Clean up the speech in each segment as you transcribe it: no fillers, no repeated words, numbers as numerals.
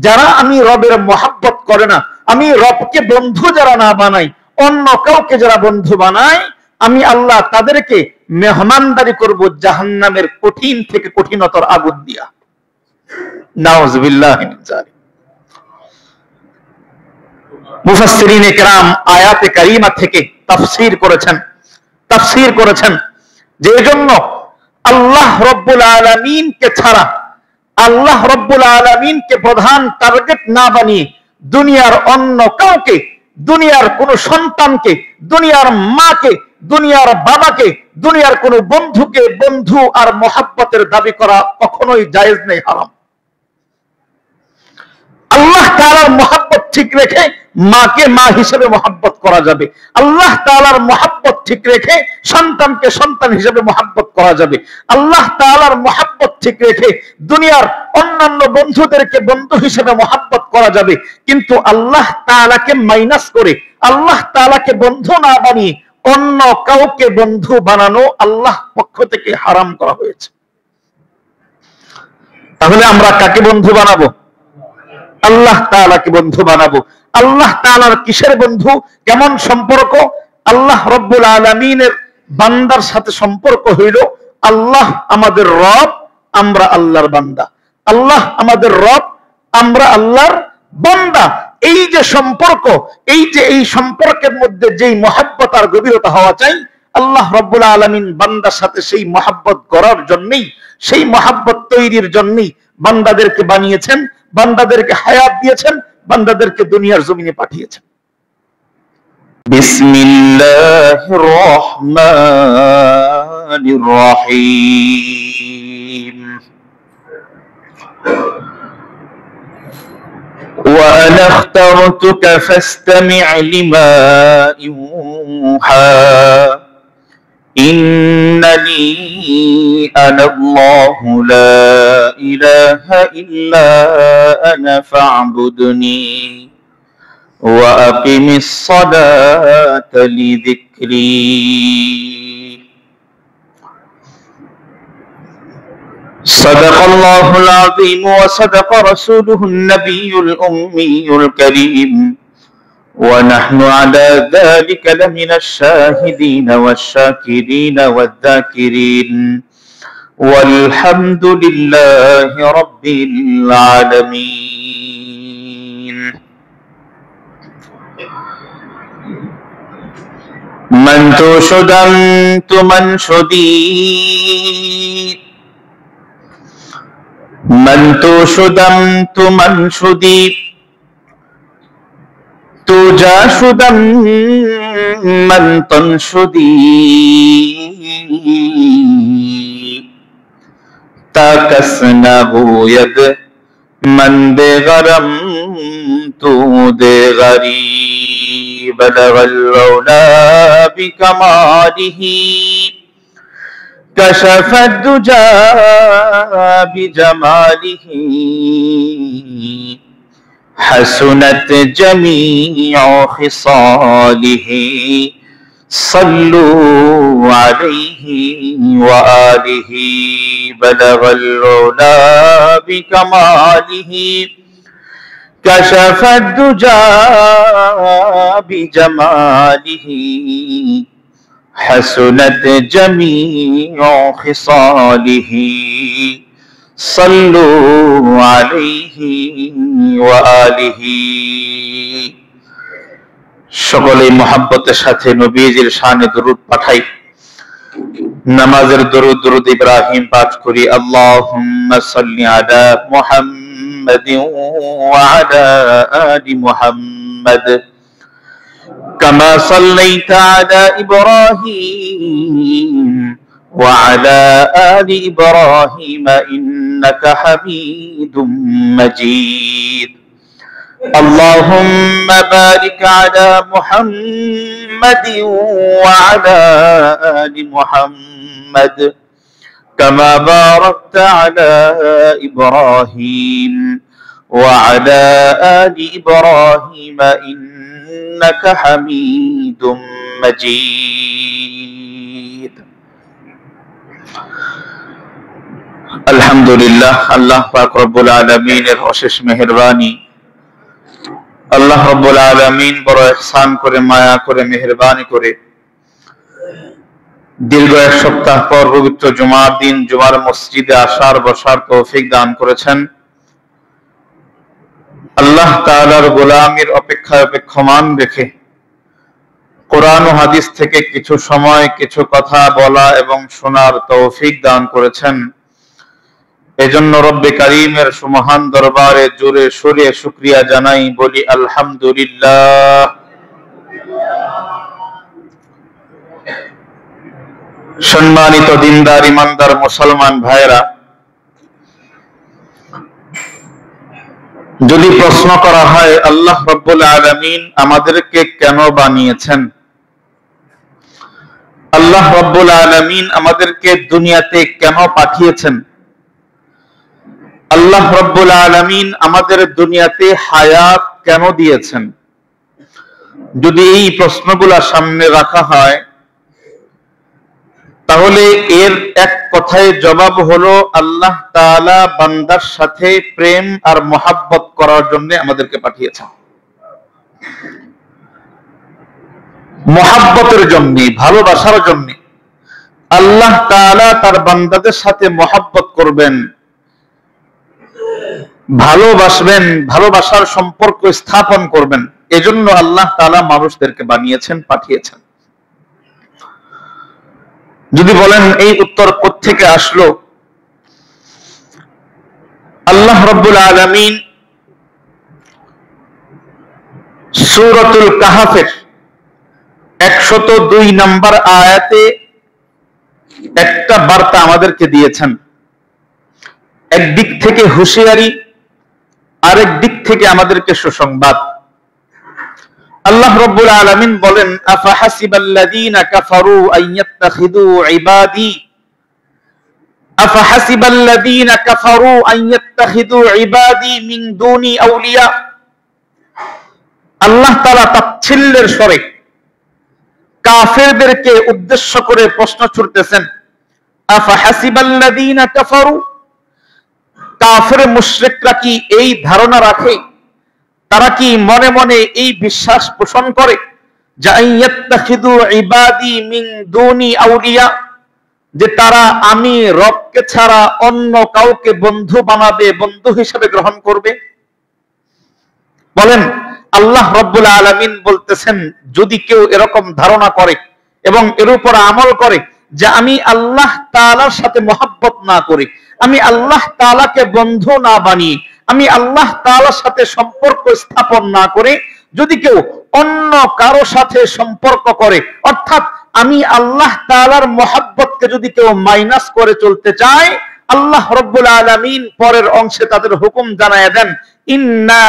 যারা আমি রবের মহাব্বত করে না, আমি রবকে বন্ধু যারা না বানাই, অন্য কাউকে যারা বন্ধু বানায়, আমি আল্লাহ তাদেরকে মেহমানদারি করব জাহান্নামের কঠিন থেকে কঠিনতর আগুন দিয়া। নাউযুবিল্লাহি মিন যালিক। মুফাসসিরিনে কেরাম আয়াতে কারিমা থেকে তাফসীর করেছেন যে এজন্য আল্লাহ রব্বুল আলামিনকে ছাড়া, আল্লাহ রব্বুল আলামিনকে প্রধান টার্গেট না বানিয়ে দুনিয়ার অন্য কাউকে, দুনিয়ার কোন সন্তানকে, দুনিয়ার মাকে, দুনিয়ার বাবাকে, দুনিয়ার কোন বন্ধুকে বন্ধু আর মহাব্বতের দাবি করা কখনোই জায়েজ নেই, হারাম। আল্লাহ তাআলার মহাব্বত ঠিক রেখে মাকে মা হিসেবে মহাব্বত করা যাবে, আল্লাহ তাআলার মহাব্বত ঠিক রেখে সন্তানকে সন্তান হিসেবে মহাব্বত করা যাবে, আল্লাহ তাআলার মহাব্বত ঠিক রেখে দুনিয়ার অন্যান্য বন্ধুদেরকে বন্ধু হিসেবে মহাব্বত করা যাবে। কিন্তু আল্লাহ তাআলাকে মাইনাস করে, আল্লাহ তাআলাকে বন্ধু না বানিয়ে অন্য কাউকে বন্ধু বানানো আল্লাহ পক্ষ থেকে হারাম করা হয়েছে। তাহলে আমরা কাকে বন্ধু বানাবো? আল্লাহ তাআলাকে বন্ধু বানাবো। আল্লাহ তাআলার কিসের বন্ধু, কেমন সম্পর্ক? আল্লাহ রব্বুল আলামিনের বান্দার সাথে সম্পর্ক হইল আল্লাহ আমাদের রব, আমরা আল্লাহর বান্দা। আল্লাহ আমাদের রব, আমরা আল্লাহর বান্দা। এই যে সম্পর্ক, এই সম্পর্কের মধ্যে যেই মহব্বত আর গভীরতা হওয়া চাই, আল্লাহ রব্বুল আলামিন বান্দার সাথে সেই মহব্বত করার জন্যই, সেই মহব্বত তৈরির জন্যই বান্দাদেরকে বানিয়েছেন, বান্দাদেরকে হায়াত দিয়েছেন, বান্দাদেরকে দুনিয়ার জমিনে পাঠিয়েছেন। বিসমিল্লাহির রহমানির রহিম। وأنا اخترتك فاستمع لما يوحى إنني أنا الله لا إله إلا أنا فاعبدني وأقم الصلاة لذكري صدق الله العظيم وصدق رسوله النبي الأمي الكريم ونحن على ذلك لمن الشاهدين والشاكرين والذاكرين والحمد لله رب العالمين من تشدنت من شديد من تشدنت من شديد तुझा शुदम मन तनशुदी ताकसना बुयद मन दे गरम तू दे गरीब बलगल रौला बिकमालिही कशफ दुजा बिजमालिही हसनत जमीअ खिसालिह सल्लू अलैहि व आलिहि बलगल उला बिकमालिह कशफ दुजा बिजमालिह हसनत जमीअ खिसालिह सल्लू अलैहि व आलिहि। সকলে মুহাব্বতের সাথে নবীজির শানে দরুদ পাঠাই। নামাজের দরুদ দরুদ ইব্রাহিম পাঠ করি। আল্লাহুম্মা সাল্লি আলা মুহাম্মাদিন ওয়া আলা আলি মুহাম্মাদ কামা সাল্লাইতা আলা ইব্রাহিম وعلى آل إبراهيم إنك حميد مجيد اللهم بارك على محمد وعلى آل محمد كما باركت على إبراهيم وعلى آل إبراهيم إنك حميد مجيد আলহামদুলিল্লাহ, আল্লাহ পাক রব্বুল আলামিনের অশেষ মেহেরবানি। আল্লাহ রব্বুল আলামিন বড় ইহসান করে, মায়া করে, মেহেরবানি করে দীর্ঘ এক সপ্তাহ পর পবিত্র জুমার দিন জুমার মসজিদে আসার বসার তৌফিক দান করেছেন। আল্লাহ তাআলার গোলামির অপেক্ষায় অপেক্ষমান রেখে কোরআন ও হাদিস থেকে কিছু সময় কিছু কথা বলা এবং শোনার তৌফিক দান করেছেন। এজন্য রব্বে কারীমের সুমহান দরবারে জোরে সুরে শুকরিয়া জানাই, বলি আলহামদুলিল্লাহ। সম্মানিত দিনদার ইমানদার মুসলমান ভাইরা, যদি প্রশ্ন করা হয় আল্লাহ রব্বুল আলামিন আমাদেরকে কেন বানিয়েছেন, আল্লাহ রব্বুল আলামিন আমাদেরকে দুনিয়াতে কেন পাঠিয়েছেন, আল্লাহ রব্বুল আলামিন আমাদের দুনিয়াতে হায়াত কেন দিয়েছেন, যদি এই প্রশ্নগুলা সামনে রাখা হয় তাহলে এর এক কথায় জবাব হলো আল্লাহ তাআলা বান্দার সাথে প্রেম আর মহাব্বত করার জন্য আমাদেরকে পাঠিয়েছেন। মহাব্বতের জন্য, ভালোবাসার জন্য আল্লাহ তাআলা তার বান্দাদের সাথে মহাব্বত করবেন, ভালোবাসবেন, ভালোবাসার সম্পর্ক স্থাপন করবেন। এজন্য আল্লাহ তাআলা মানুষদেরকে বানিয়েছেন, পাঠিয়েছেন। যদি বলেন এই উত্তর কোত্থেকে আসলো, আল্লাহ রাব্বুল আলামিন সূরাতুল কাহফের 102 নম্বর আয়াতে একটা বার্তা আমাদেরকে দিয়েছেন। একদিক থেকে হুঁশিয়ারি, আরেক দিক থেকে আমাদেরকে সুসংবাদ। আল্লাহ রাব্বুল আলামিন বলেন, আফাহাসিবাল্লাযীনা কাফারু আইয়াত্তাখিযু ইবাদি আফাহাসিবাল্লাযীনা কাফারু আইয়াত্তাখিযু ইবাদি মিন দুনি আউলিয়া। আল্লাহ তাআলা তাচ্ছিল্যের স্বরে কাফেরদেরকে উদ্দেশ্য করে প্রশ্ন ছুড়তেছেন, আফাহাসিবাল্লাযীনা কাফারু, কাফের মুশরিকরা কি এই ধারণা রাখে, তারা কি মনে মনে এই বিশ্বাস পোষণ করে যে আইয়াত্তাখিযু ইবাদি মিন দুনি আউলিয়া, যে তারা আমি রবকে ছাড়া অন্য কাউকে বন্ধু বানাবে, বন্ধু হিসেবে গ্রহণ করবে? বলেন, আল্লাহ রাব্বুল আলামিন বলতেছেন, যদি কেউ এরকম ধারণা করে এবং এর উপর আমল করে যে আমি আল্লাহ তাআলার সাথে মহব্বত না করি, আমি আল্লাহ তাআলাকে বন্ধু না বানিয়ে, আমি আল্লাহ তাআলার সাথে সম্পর্ক স্থাপন না করে যদি কেউ অন্য কারো সাথে সম্পর্ক করে, অর্থাৎ আমি আল্লাহ তাআলার মহব্বতকে যদি কেউ মাইনাস করে চলতে চায়, আল্লাহ রাব্বুল আলামিন পরের অংশে তাদের হুকুম জানায় দেন, ইন্না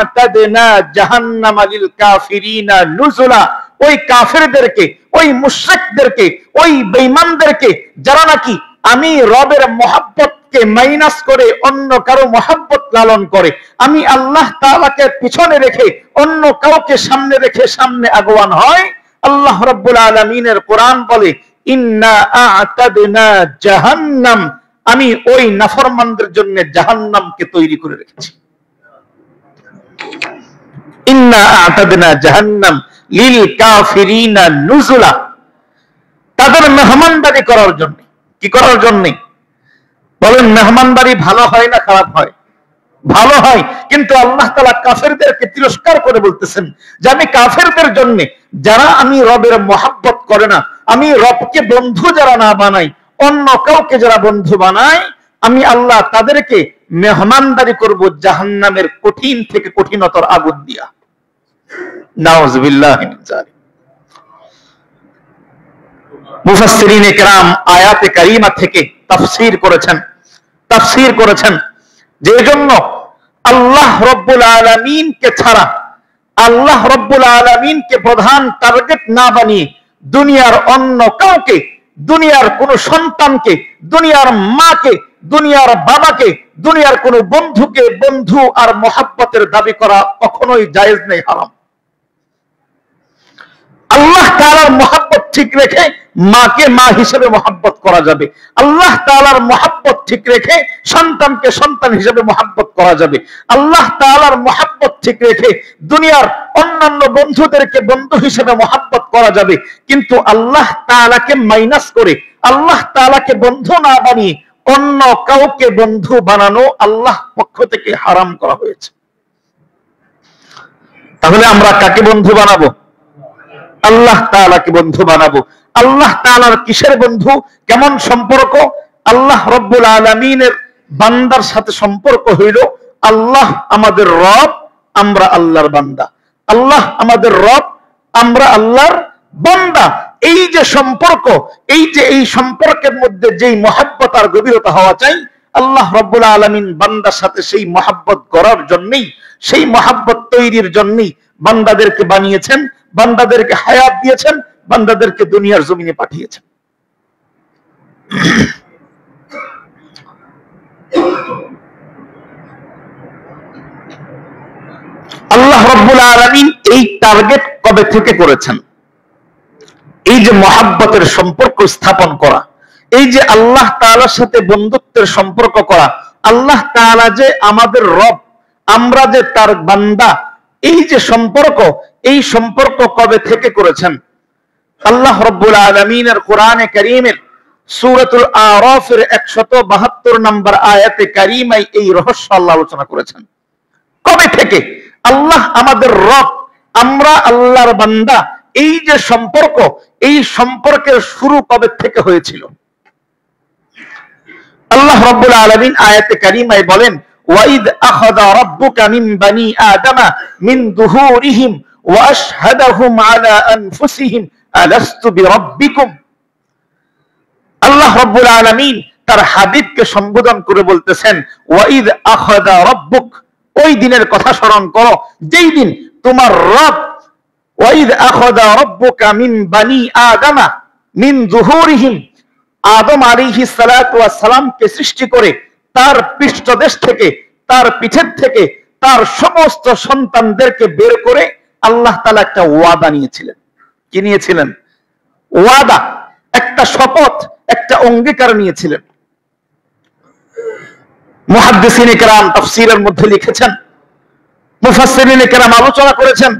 আ'তাদনা জাহান্নামা লিল কাফিরিনা নুজুলা। ওই কাফেরদেরকে, ওই মুশরিকদেরকে, ওই বেঈমানদেরকে যারা নাকি আমি রবের মহব্বতকে মাইনাস করে অন্য কারো মহব্বত লালন করে, আমি আল্লাহ তাআলাকে পিছনে রেখে অন্য কাউকে সামনে রেখে সামনে আগুয়ান হয়, আল্লাহ রাব্বুল আলামিনের কোরআন বলে, ইন্না আ'তাদনা জাহান্নাম, আমি ওই নাফরমানদের জন্য জাহান্নামকে তৈরি করে রেখেছি। ইন্না আ'তাদনা জাহান্নাম লিল কাফিরিনা নুজুলা, তাদের মেহমানদারি করার জন্য। কি করার জন্য? বলেন, মেহমানদারি ভালো হয় না খারাপ হয়? ভালো হয়। কিন্তু আল্লাহ তাআলা কাফেরদেরকে তিরস্কার করে বলতেছেন যে আমি কাফেরদের জন্য, যারা আমি রবের মহব্বত করে না, আমি রবকে বন্ধু যারা না বানাই, অন্য কাউকে যারা বন্ধু বানায়, আমি আল্লাহ তাদেরকে মেহমানদারি করব জাহান্নামের কঠিন থেকে কঠিনতর আগুন দিয়া। নাউযুবিল্লাহি মিন যালিক। মুফাসসিরিনে কেরাম আয়াতে কারিমা থেকে তাফসীর করেছেন যে এজন্য আল্লাহ রাব্বুল আলামিনকে ছাড়া, আল্লাহ রাব্বুল আলামিনকে প্রধান টার্গেট না বানিয়ে দুনিয়ার অন্য কাউকে, দুনিয়ার কোন সন্তানকে, দুনিয়ার মাকে, দুনিয়ার বাবাকে, দুনিয়ার কোন বন্ধুকে বন্ধু আর মহব্বতের দাবি করা কখনোই জায়েজ নেই, হারাম। আল্লাহ তাআলার মহব্বত ঠিক রেখে মাকে মা হিসেবে মহব্বত করা যাবে। আল্লাহ তাআলার মহব্বত ঠিক রেখে সন্তানকে সন্তান হিসেবে মহব্বত করা যাবে। আল্লাহ তাআলার মহব্বত ঠিক রেখে দুনিয়ার অন্যান্য বন্ধুদেরকে বন্ধু হিসেবে মহব্বত করা যাবে। কিন্তু আল্লাহ তাআলাকে মাইনাস করে, আল্লাহ তাআলাকে বন্ধু না বানিয়ে অন্য কাউকে বন্ধু বানানো আল্লাহ পক্ষ থেকে হারাম করা হয়েছে। তাহলে আমরা কাকে বন্ধু বানাবো? আল্লাহ তাআলাকে বন্ধু বানাবো। আল্লাহ তাআলার কিসের বন্ধু, কেমন সম্পর্ক? আল্লাহ রব্বুল আলামিনের বান্দার সাথে সম্পর্ক হইল আল্লাহ আমাদের রব, আমরা আল্লাহর বান্দা। আল্লাহ আমাদের রব, আমরা আল্লাহর বান্দা। এই যে সম্পর্ক, এই সম্পর্কের মধ্যে যেই মহব্বত আর গভীরতা হওয়া চাই, আল্লাহ রব্বুল আলামিন বান্দার সাথে সেই মহব্বত করার জন্যই, সেই মহব্বত তৈরির জন্যই বান্দাদেরকে বানিয়েছেন, বান্দাদেরকে হায়াত দিয়েছেন, বান্দাদেরকে দুনিয়ার জমিনে পাঠিয়েছেন। আল্লাহ রব্বুল আলামিন এই টার্গেট কবে থেকে করেছেন? এই যে মহব্বতের সম্পর্ক স্থাপন করা, এই যে আল্লাহ তাআলার সাথে বন্ধুত্বের সম্পর্ক করা, আল্লাহ তাআলা যে আমাদের রব, আমরা যে তার বান্দা, এই যে সম্পর্ক, এই সম্পর্ক কবে থেকে করেছেন? আল্লাহ রব্বুল আলামিনের কোরআনে কারীমের সূরাতুল আরাফের 172 নম্বর আয়াতে কারীমায় এই রহস্য আল্লাহ আলোচনা করেছেন। কবে থেকে? আল্লাহ আমাদের রব, আমরা আল্লাহর বান্দা, এই যে সম্পর্ক, এই সম্পর্কের শুরু কবে থেকে হয়েছিল? আল্লাহ রাব্বুল আলামিন আয়াতে কারীমায় বলেন, ওয়াইদ আখাযা রাব্বুকা মিন বানি আদামা মিন যুহুরিহিম ওয়া আশহাদাহুম আলা আনফুসিহিম আলাস্তু বিরাব্বিকুম। আল্লাহ রাব্বুল আলামিন তার হাবিবকে সম্বোধন করে বলতেছেন, ওয়াইদ আখাযা রাব্বুক, ওই দিনের কথা স্মরণ করো যেই দিন তোমার রব, ওয়াইদ আখাযা রাব্বুকা মিন বানি আদামা মিন যুহুরিহিম, আদম আলাইহিস সালাতু ওয়াস সালামকে সৃষ্টি করে তার পৃষ্ঠদেশ থেকে, তার পিঠের থেকে তার সমস্ত সন্তানদেরকে বের করে আল্লাহ তাআলা একটা ওয়াদা নিয়েছিলেন। কি নিয়েছিলেন? ওয়াদা, একটা শপথ, একটা অঙ্গীকার নিয়েছিলেন। মুহাদ্দিসিনে কেরাম তাফসীরের মধ্যে লিখেছেন, মুফাসসিরিনে কেরাম আলোচনা করেছেন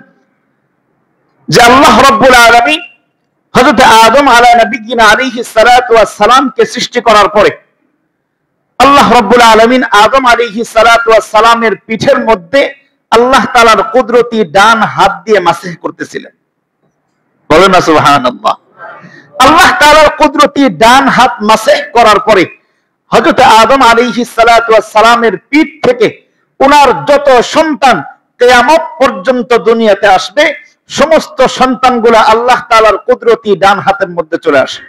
যে আল্লাহ রাব্বুল আলামিন হযরত আদম আলাইহিস সালাতু ওয়াস সালামকে সৃষ্টি করার পরে আল্লাহ রাব্বুল আলামিন আদম আলাইহিস সালাতু ওয়াস সালামের পিঠের মধ্যে আল্লাহ তাআলার কুদরতি ডান হাত দিয়ে মাসহ করতেছিলেন। বলেন না সুবহানাল্লাহ। আল্লাহ তাআলার কুদরতি ডান হাত মাসহ করার পরে হযরত আদম আলাইহিস সালাতু ওয়াস সালামের পিঠ থেকে ওনার যত সন্তান কিয়ামত পর্যন্ত দুনিয়াতে আসবে, সমস্ত সন্তানগুলা আল্লাহ তাআলার কুদরতি ডান হাতের মধ্যে চলে আসে।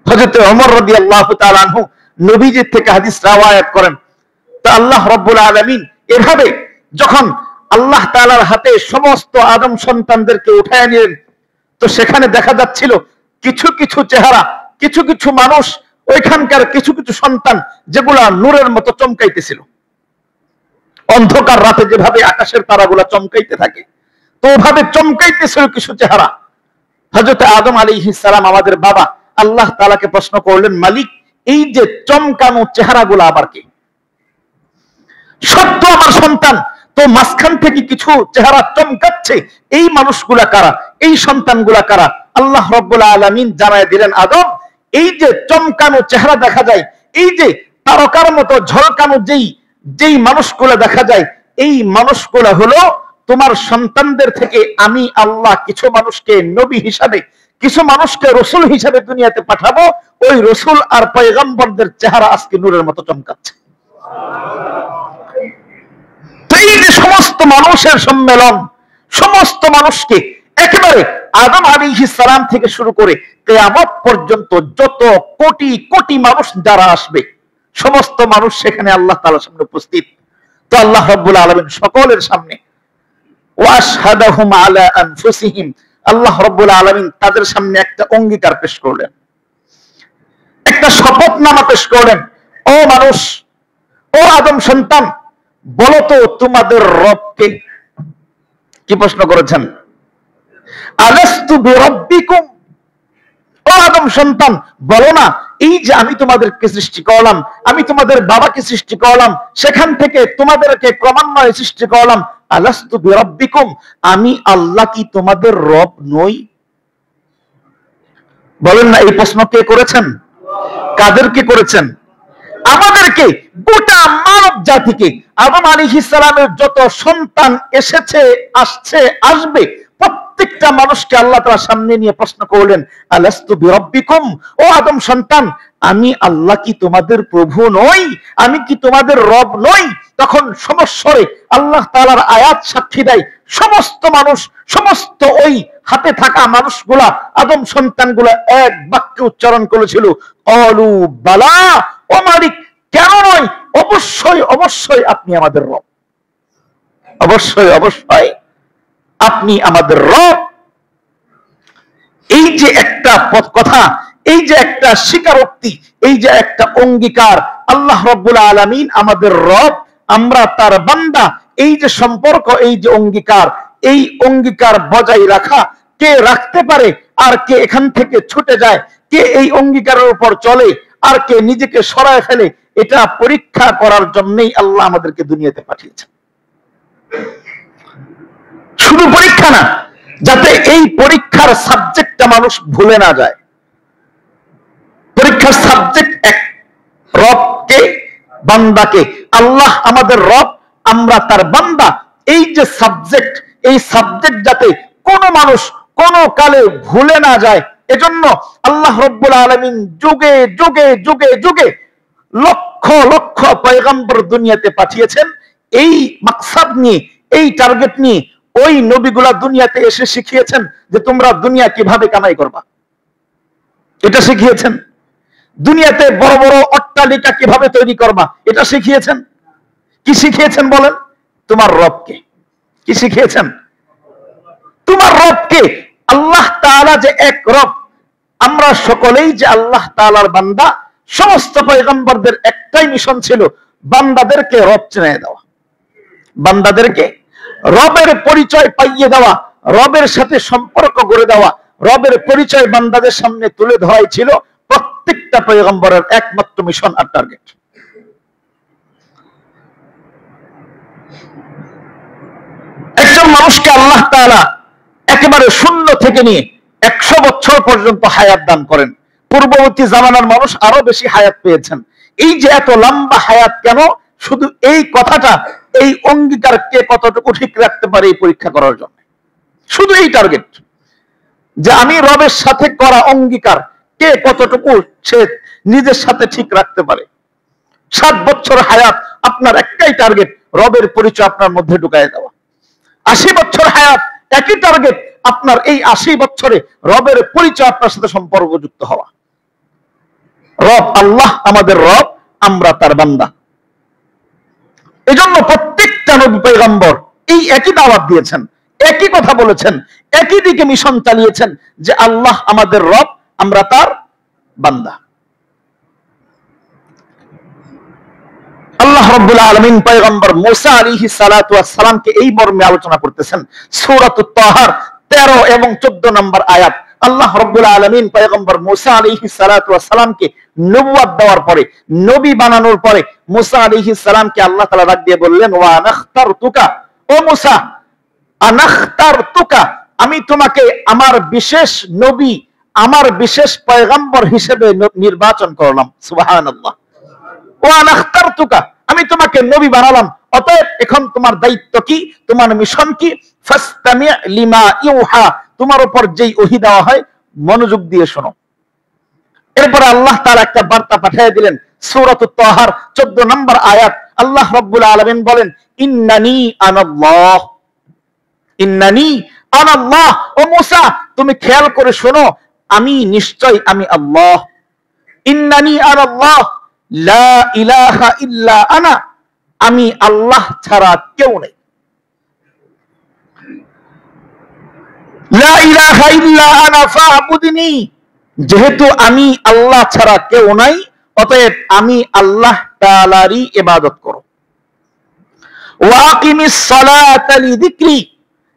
হযরত ওমর রাদিয়াল্লাহু তাআলা আনহু নবীজির থেকে হাদিস রওয়ায়াত করেন, তো আল্লাহ রাব্বুল আলামিন এভাবে যখন আল্লাহ তাআলার হাতে সমস্ত আদম সন্তানদেরকে উঠায় নিলেন, তো সেখানে দেখা যাচ্ছিল কিছু কিছু চেহারা, কিছু কিছু মানুষ, ওইখানকার কিছু কিছু সন্তান যেগুলা নূরের মতো চমকাইতেছিল। অন্ধকার রাতে যেভাবে আকাশের তারাগুলা চমকাইতে থাকে, তো ওভাবে চমকাইতেছিল কিছু চেহারা। হযরত আদম আলাইহিস সালাম আমাদের বাবা আল্লাহ তাআলাকে প্রশ্ন করলেন, মালিক, এই যে চমকানো চেহারাগুলো আবার কি? সত্য আমার সন্তান, তো মাঝখান থেকে কিছু চেহারা চমকাচ্ছে, এই মানুষগুলা কারা? এই সন্তানগুলা কারা? আল্লাহ রাব্বুল আলামিন জানায় দিলেন, আদম, এই যে চমকানো চেহারা দেখা যায়, এই যে তারকার মতো ঝলকানো যেই মানুষগুলা দেখা যায়, এই মানুষগুলা হলো তোমার সন্তানদের থেকে আমি আল্লাহ কিছু মানুষকে নবী হিসাবে, কিছু মানুষকে রসুল হিসাবে দুনিয়াতে পাঠাবো। ওই রসুল আর পয়গম্বরদের চেহারা আজকে নূরের মতো চমকাচ্ছে। তো এই যে সমস্ত মানুষের সম্মেলন, সমস্ত মানুষকে একেবারে আদম আলাইহিস সালাম থেকে শুরু করে কিয়ামত পর্যন্ত যত কোটি কোটি মানুষ যারা আসবে, সমস্ত মানুষ সেখানে আল্লাহ তাআলার সামনে উপস্থিত। তো আল্লাহ রাব্বুল আলামিন সকলের সামনে ওয়াশহাদাহুম আলা আনফুসিহিম, আল্লাহ রাব্বুল আলামিন তাদের সামনে একটা অঙ্গীকার পেশ করলেন, একটা শপথনামা পেশ করলেন। ও মানুষ, ও আদম সন্তান, বলো তো তোমাদের রবকে। কি প্রশ্ন করেছেন? আলাস্তু বিরাব্বিকুম, ও আদম সন্তান বলো না, এই যে আমি তোমাদেরকে সৃষ্টি করলাম, আমি তোমাদের বাবাকে সৃষ্টি করলাম, সেখান থেকে তোমাদেরকে ক্রমান্বয়ে সৃষ্টি করলাম, আলাস্তু বিরাব্বিকুম, আমি আল্লাহ কি তোমাদের রব নই? বলেন না, এই প্রশ্ন কে করেছেন? কাদেরকে করেছেন? আমাদেরকে, গোটা মানব জাতিকে। আদম আলাইহিস সালামের যত সন্তান এসেছে, আসছে, আসবে, প্রত্যেকটা মানুষকে আল্লাহ তাআলা সামনে নিয়ে প্রশ্ন করলেন, আলাস্তু বিরাব্বিকুম, ও আদম সন্তান, আমি আল্লাহ কি তোমাদের প্রভু নই? আমি কি তোমাদের রব নই? তখন সমস্বরে আল্লাহ তাআলার আয়াত সাক্ষী দেয়, সমস্ত মানুষ, সমস্ত ওই হাতে থাকা মানুষগুলা, আদম সন্তানগুলা এক বাক্যে উচ্চারণ করেছিল, অলু বালা, ও মালিক, কেন নয়, অবশ্যই অবশ্যই আপনি আমাদের রব, অবশ্যই অবশ্যই আপনি আমাদের রব। এই যে একটা কথা, এই যে একটা স্বীকারোক্তি, এই যে একটা অঙ্গীকার, আল্লাহ রাব্বুল আলামিন আমাদের রব, আমরা তার বান্দা, এই যে সম্পর্ক, এই যে অঙ্গীকার, এই অঙ্গীকার বজায় রাখা কে রাখতে পারে আর কে এখান থেকে ছুটে যায়, কে এই অঙ্গীকারের উপর চলে আর কে নিজেকে সরায় ফেলে, এটা পরীক্ষা করার জন্যই আল্লাহ আমাদেরকে দুনিয়াতে পাঠিয়েছেন। শুধু পরীক্ষা না, যাতে এই পরীক্ষার সাবজেক্টটা মানুষ ভুলে না যায়। পরীক্ষার সাবজেক্ট এক, রবকে, বান্দাকে। আল্লাহ আমাদের রব, আমরা তার বান্দা। এই যে সাবজেক্ট, এই সাবজেক্ট যাতে কোনো মানুষ কোনো কালে ভুলে না যায়, এজন্য আল্লাহ রাব্বুল আলামিন যুগে যুগে যুগে যুগে লক্ষ লক্ষ পয়গম্বর দুনিয়াতে পাঠিয়েছেন এই মাকসাদ নিয়ে, এই টার্গেট নিয়ে। ওই নবীগুলা দুনিয়াতে এসে শিখিয়েছেন যে তোমরা দুনিয়া কিভাবে কামাই করবা, এটা শিখিয়েছেন। দুনিয়াতে বড় বড় অট্টালিকা কিভাবে তৈরি করবা, এটা শিখিয়েছেন। কি শিখিয়েছেন বলেন? তোমার রবকে। কি শিখিয়েছেন? তোমার রবকে। আল্লাহ তাআলা যে এক রব, আমরা সকলেই যে আল্লাহ তাআলার বান্দা। সমস্ত পয়গম্বরদের একটাই মিশন ছিল, বান্দাদেরকে রব চিনিয়ে দেওয়া, বান্দাদেরকে রবের পরিচয় পাইয়ে দেওয়া, রবের সাথে সম্পর্ক গড়ে দেওয়া, রবের পরিচয় বান্দাদের সামনে তুলে ধরাই ছিল প্রত্যেকটা পয়গম্বরের একমাত্র মিশন আর টার্গেট। একজন মানুষকে আল্লাহ তাআলা একেবারে শূন্য থেকে নিয়ে 100 বছর পর্যন্ত হায়াত দান করেন। পূর্ববর্তী জামানার মানুষ আরো বেশি হায়াত পেয়েছেন। এই যে এত লম্বা হায়াত কেন? শুধু এই কথাটা, এই অঙ্গীকার কে কতটুকু ঠিক রাখতে পারে এই পরীক্ষা করার জন্য। শুধু এই টার্গেট, যে আমি রবের সাথে করা অঙ্গীকার কে কতটুকু সে নিজের সাথে ঠিক রাখতে পারে। 7 বছর হায়াত, আপনার একটাই টার্গেট, রবের পরিচয় আপনার মধ্যে ঢুকায় দেওয়া। 80 বছর হায়াত, একই টার্গেট, আপনার এই 80 বছরে রবের পরিচয় আপনার সাথে সম্পর্কযুক্ত হওয়া। রব আল্লাহ আমাদের রব, আমরা তার বান্দা। এজন্য প্রত্যেকটা নবী পয়গম্বর এই একই দাওয়াত দিয়েছেন, একই কথা বলেছেন, একই দিকে মিশন চালিয়েছেন যে আল্লাহ আমাদের রব, আমরা তার বান্দা। আল্লাহ রাব্বুল আলামিন পয়গম্বর মুসা আলাইহিস সালাতু ওয়াস সালামকে এই মর্মে আলোচনা করতেছেন। সূরাতুত তাহার 13 এবং 14 নম্বর আয়াত। আল্লাহ রাব্বুল আলামিন পয়গম্বর মুসা আলাইহিস সালাতু ওয়াস সালামকে নবুয়ত দেওয়ার পরে, নবী বানানোর পরে মুসা আলাইহিস সালামকে আল্লাহ তাআলা ডাক দিয়ে বললেন, ওয়া আনাখতারতুকা, ও মুসা, আনাখতারতুকা, আমি তোমাকে আমার বিশেষ নবী, আমার বিশেষ পয়গম্বর হিসেবে নির্বাচন করলাম। সুবহানাল্লাহ। ওয়া আনাখতারতুকা, আমি তোমাকে নবী বানালাম, অতএব এখন তোমার দায়িত্ব কি, তোমার মিশন কি? ফাসতামি লিমা ইউহা, তোমার উপর যেই ওহী দেওয়া হয় মনোযোগ দিয়ে শোনো। এরপরে আল্লাহ তাআলা একটা বার্তা পাঠিয়ে দিলেন। সূরাতুত তাহার 14 নম্বর আয়াত, আল্লাহ রাব্বুল আলামিন বলেন, ইন্নানি আনাল্লাহ, ইন্নানি আনাল্লাহ। ও মুসা, তুমি খেয়াল করে শোনো, আমি নিশ্চয় আমি আল্লাহ। ইন্নানি আনাল্লাহ, লা ইলাহা ইল্লা আনা, আমি আল্লাহ ছাড়া কেউ নেই। লা ইলাহা ইল্লা আনা ফাবুদনি, যেহেতু আমি আল্লাহ ছাড়া কেউ নাই, অতএব আমি আল্লাহ তাআলারই ইবাদত করো। ওয়া আকিমিস সালাতা লিযিকরি,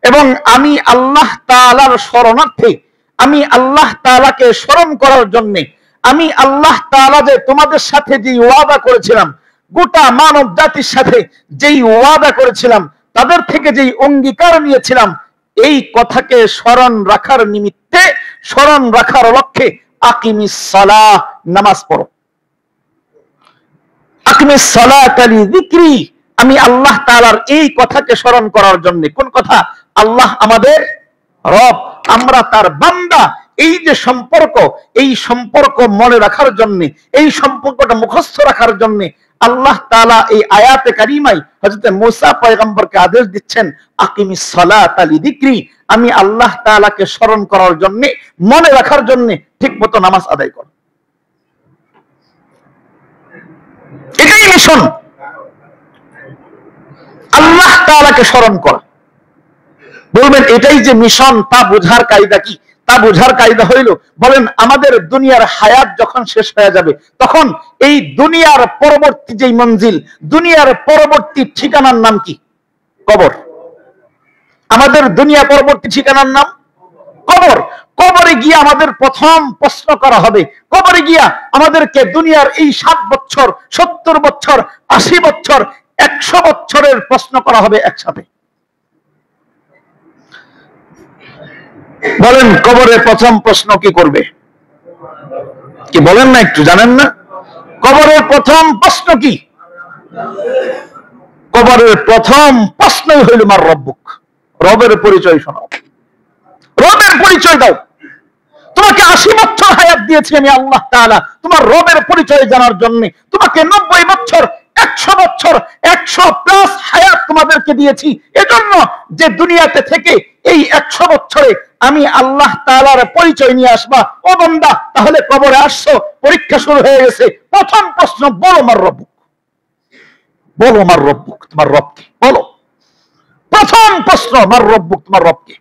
এবং আমি আল্লাহ তাআলার শরণার্থে, আমি আল্লাহ তাআলাকে স্মরণ করার জন্য, আমি আল্লাহ তাআলা যে তোমাদের সাথে যে ওয়াদা করেছিলাম, গোটা মানব জাতির সাথে যেই ওয়াদা করেছিলাম, তাদের থেকে যেই অঙ্গীকার নিয়েছিলাম, এই কথাকে স্মরণ রাখার নিমিত্তে, স্মরণ রাখার লক্ষ্যে আকিমিস সালাহ, নামাজ পড়ো। আকিমিস সালাতা লিযিকরি, আমি আল্লাহ তাআলার এই কথাকে স্মরণ করার জন্য। কোন কথা? আল্লাহ আমাদের রব, আমরা তার বান্দা। এই যে সম্পর্ক, এই সম্পর্ক মনে রাখার জন্য, এই সম্পর্কটা মুখস্থ রাখার জন্য আল্লাহ তাআলা এই আয়াতে কারিমায় হযরত মুসা পয়গম্বরকে আদেশ দিচ্ছেন, আকিমিস সালাতা লিযিকরি, আমি আল্লাহ তাআলাকে স্মরণ করার জন্য, মনে রাখার জন্য ঠিকমতো নামাজ আদায় করো। এটাই মিশন, আল্লাহ তাআলাকে স্মরণ করা। বলবেন এটাই যে মিশন, তা বোঝার কায়দা কি? তা বোঝার কায়দা হইল, বলেন আমাদের দুনিয়ার হায়াত যখন শেষ হয়ে যাবে, তখন এই দুনিয়ার পরবর্তী যেই মঞ্জিল, দুনিয়ার পরবর্তী ঠিকানার নাম কি? কবর। আমাদের দুনিয়া পরবর্তী ঠিকানার নাম কবর। কবরে গিয়ে আমাদের প্রথম প্রশ্ন করা হবে, কবরে গিয়া আমাদেরকে দুনিয়ার এই 60 বছর, 70 বছর, 80 বছর, 100 বছরের প্রশ্ন করা হবে একসাথে। বলেন কবরের প্রথম প্রশ্ন কি করবে? কি বলেন না, একটু জানেন না? কবরের প্রথম প্রশ্ন কি? কবরের প্রথম প্রশ্নই হইল মার রব্বুক, রবের পরিচয় শোনাও, রবের পরিচয় দাও। তোমাকে 80 বছর হায়াত দিয়েছি আমি আল্লাহ তাআলা তোমার রবের পরিচয় জানার জন্য। তোমাকে 90 বছর, 100 বছর, 100+ হায়াত তোমাদেরকে দিয়েছি এজন্য যে দুনিয়াতে থেকে এই 100 বছরে আমি আল্লাহ তাআলার পরিচয় নিয়ে আসবা। ও বান্দা, তাহলে কবরে আসছো, পরীক্ষা শুরু হয়ে গেছে। প্রথম প্রশ্ন, বলো মার রব্বুক, বলো মার রব্বুক, তোমার রবকে বলো। প্রথম প্রশ্ন, মার রব্বুক, তোমার রবকে।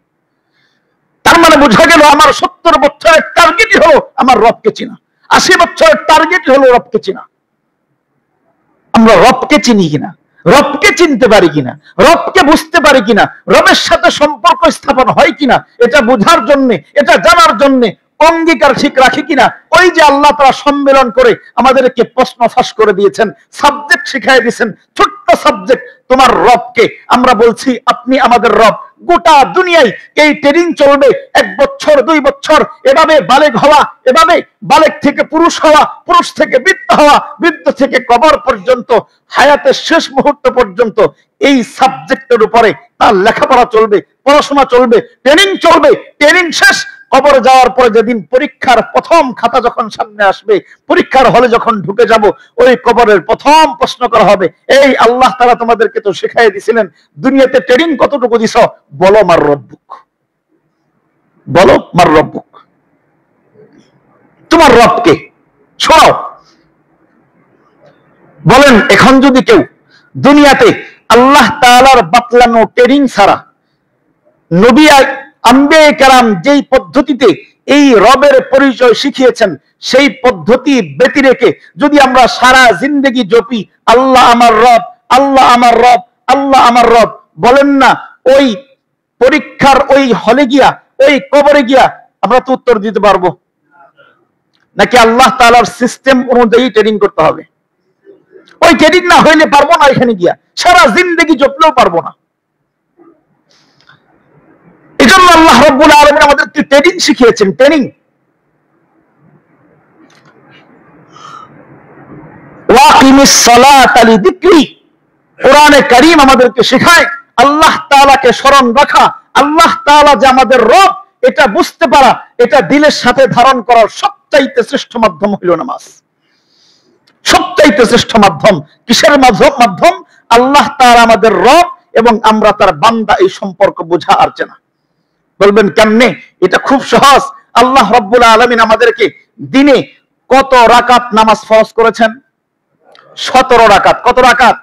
তার মানে বোঝা গেল আমার 70 বছরের টার্গেটই হলো আমার রবকে চিনা, 80 বছরের টার্গেটই হলো রবকে চিনা। আমরা রবকে চিনি কিনা, রবকে চিনতে পারি কিনা, রবকে বুঝতে পারি কিনা, রবের সাথে সম্পর্ক স্থাপন হয় কিনা, এটা বোঝার জন্য, এটা জানার জন্য অঙ্গীকার ঠিক রাখি কিনা। ওই যে আল্লাহ তাআলা সম্মেলন করে আমাদেরকে প্রশ্ন ফাঁস করে দিয়েছেন, সাবজেক্ট শিখাই দিয়েছেন, ছোট্ট সাবজেক্ট, তোমার রবকে। আমরা বলছি আপনি আমাদের রব। গোটা দুনিয়ায় এই ট্রেনিং চলবে 1 বছর, 2 বছর, এভাবে বালেগ হওয়া, এভাবে বালেগ থেকে পুরুষ হওয়া, পুরুষ থেকে বৃদ্ধ হওয়া, বৃদ্ধ থেকে কবর পর্যন্ত, হায়াতের শেষ মুহূর্ত পর্যন্ত এই সাবজেক্টের উপরে তার লেখাপড়া চলবে, পড়াশোনা চলবে, ট্রেনিং চলবে। ট্রেনিং শেষ, কবরে যাওয়ার পরে যেদিন পরীক্ষার প্রথম খাতা যখন সামনে আসবে, পরীক্ষার হলে যখন ঢুকে যাব, ওই কবরের প্রথম প্রশ্ন করা হবে, এই আল্লাহ তাআলা তোমাদেরকে তো শিখাই দিয়েছিলেন, দুনিয়াতে ট্রেনিং কতটুকু দিছো, বলো মার রব্বুক, বলো মার রব্বুক, তোমার রবকে শোনাও। বলেন এখন যদি কেউ দুনিয়াতে আল্লাহ তাআলার বাতলানো ট্রেনিং ছাড়া, নবী আম্বিয়া কেরাম যেই পদ্ধতিতে এই রবের পরিচয় শিখিয়েছেন, সেই পদ্ধতি ব্যতি রেখে যদি আমরা সারা জিন্দেগি জপি আল্লাহ আমার রব, আল্লাহ আমার রব, আল্লাহ আমার রব, বলেন না ওই পরীক্ষার ওই হলে গিয়া, ওই কবরে গিয়া আমরা তো উত্তর দিতে পারবো নাকি আল্লাহ তাআলার সিস্টেম অনুযায়ী ট্রেনিং করতে হবে? ওই ট্রেনিং না হইলে পারবো না, এখানে গিয়া সারা জিন্দেগি জপলেও পারবো না। এজন্য আল্লাহ রাব্বুল আলামিন আমাদেরকে ট্রেনিং শিখিয়েছেন, ট্রেনিং। ওয়াকিমিস সালাতা লিযিকরি, কোরআনে কারীম আমাদেরকে শেখায় আল্লাহ তাআলাকে স্মরণ রাখা, আল্লাহ তাআলা যে আমাদের রব এটা বুঝতে পারা, এটা দিলের সাথে ধারণ করার সবচাইতে শ্রেষ্ঠ মাধ্যম হলো নামাজ। সবচাইতে শ্রেষ্ঠ মাধ্যম কিসের মাধ্যম? আল্লাহ তাআলা আমাদের রব এবং আমরা তার বান্দা, এই সম্পর্ক বোঝা আর চেনা। বলবেন কেমনে? এটা খুব সহজ। আল্লাহ রাব্বুল আলামিন আমাদেরকে দিনে কত রাকাত নামাজ ফরজ করেছেন? 17 রাকাত। কত রাকাত?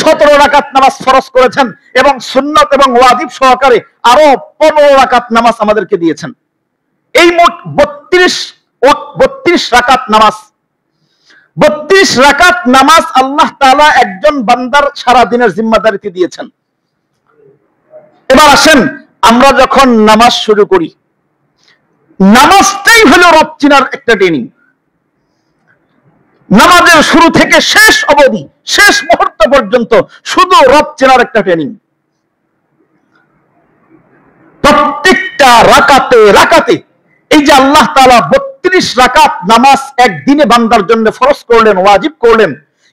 17 রাকাত নামাজ ফরজ করেছেন এবং সুন্নাত এবং ওয়াজিব সহকারে আরো 15 রাকাত নামাজ আমাদেরকে দিয়েছেন। এই মোট 32 রাকাত নামাজ। 32 রাকাত নামাজ আল্লাহ তাআলা একজন বান্দার সারা দিনের জিম্মাদারিতে দিয়েছেন। এবার আসেন আমরা যখন নামাজ শুরু করি, নামাজটাই হলো রব চিনার একটা ট্রেনিং। নামাজের শুরু থেকে শেষ অবধি, শেষ মুহূর্ত পর্যন্ত শুধু রব চেনার একটা ট্রেনিং। প্রত্যেকটা রাকাতে রাকাতে এই যে আল্লাহ তাআলা 32 রাকাত নামাজ একদিনে বান্দার জন্য ফরজ করলেন, ওয়াজিব করলেন,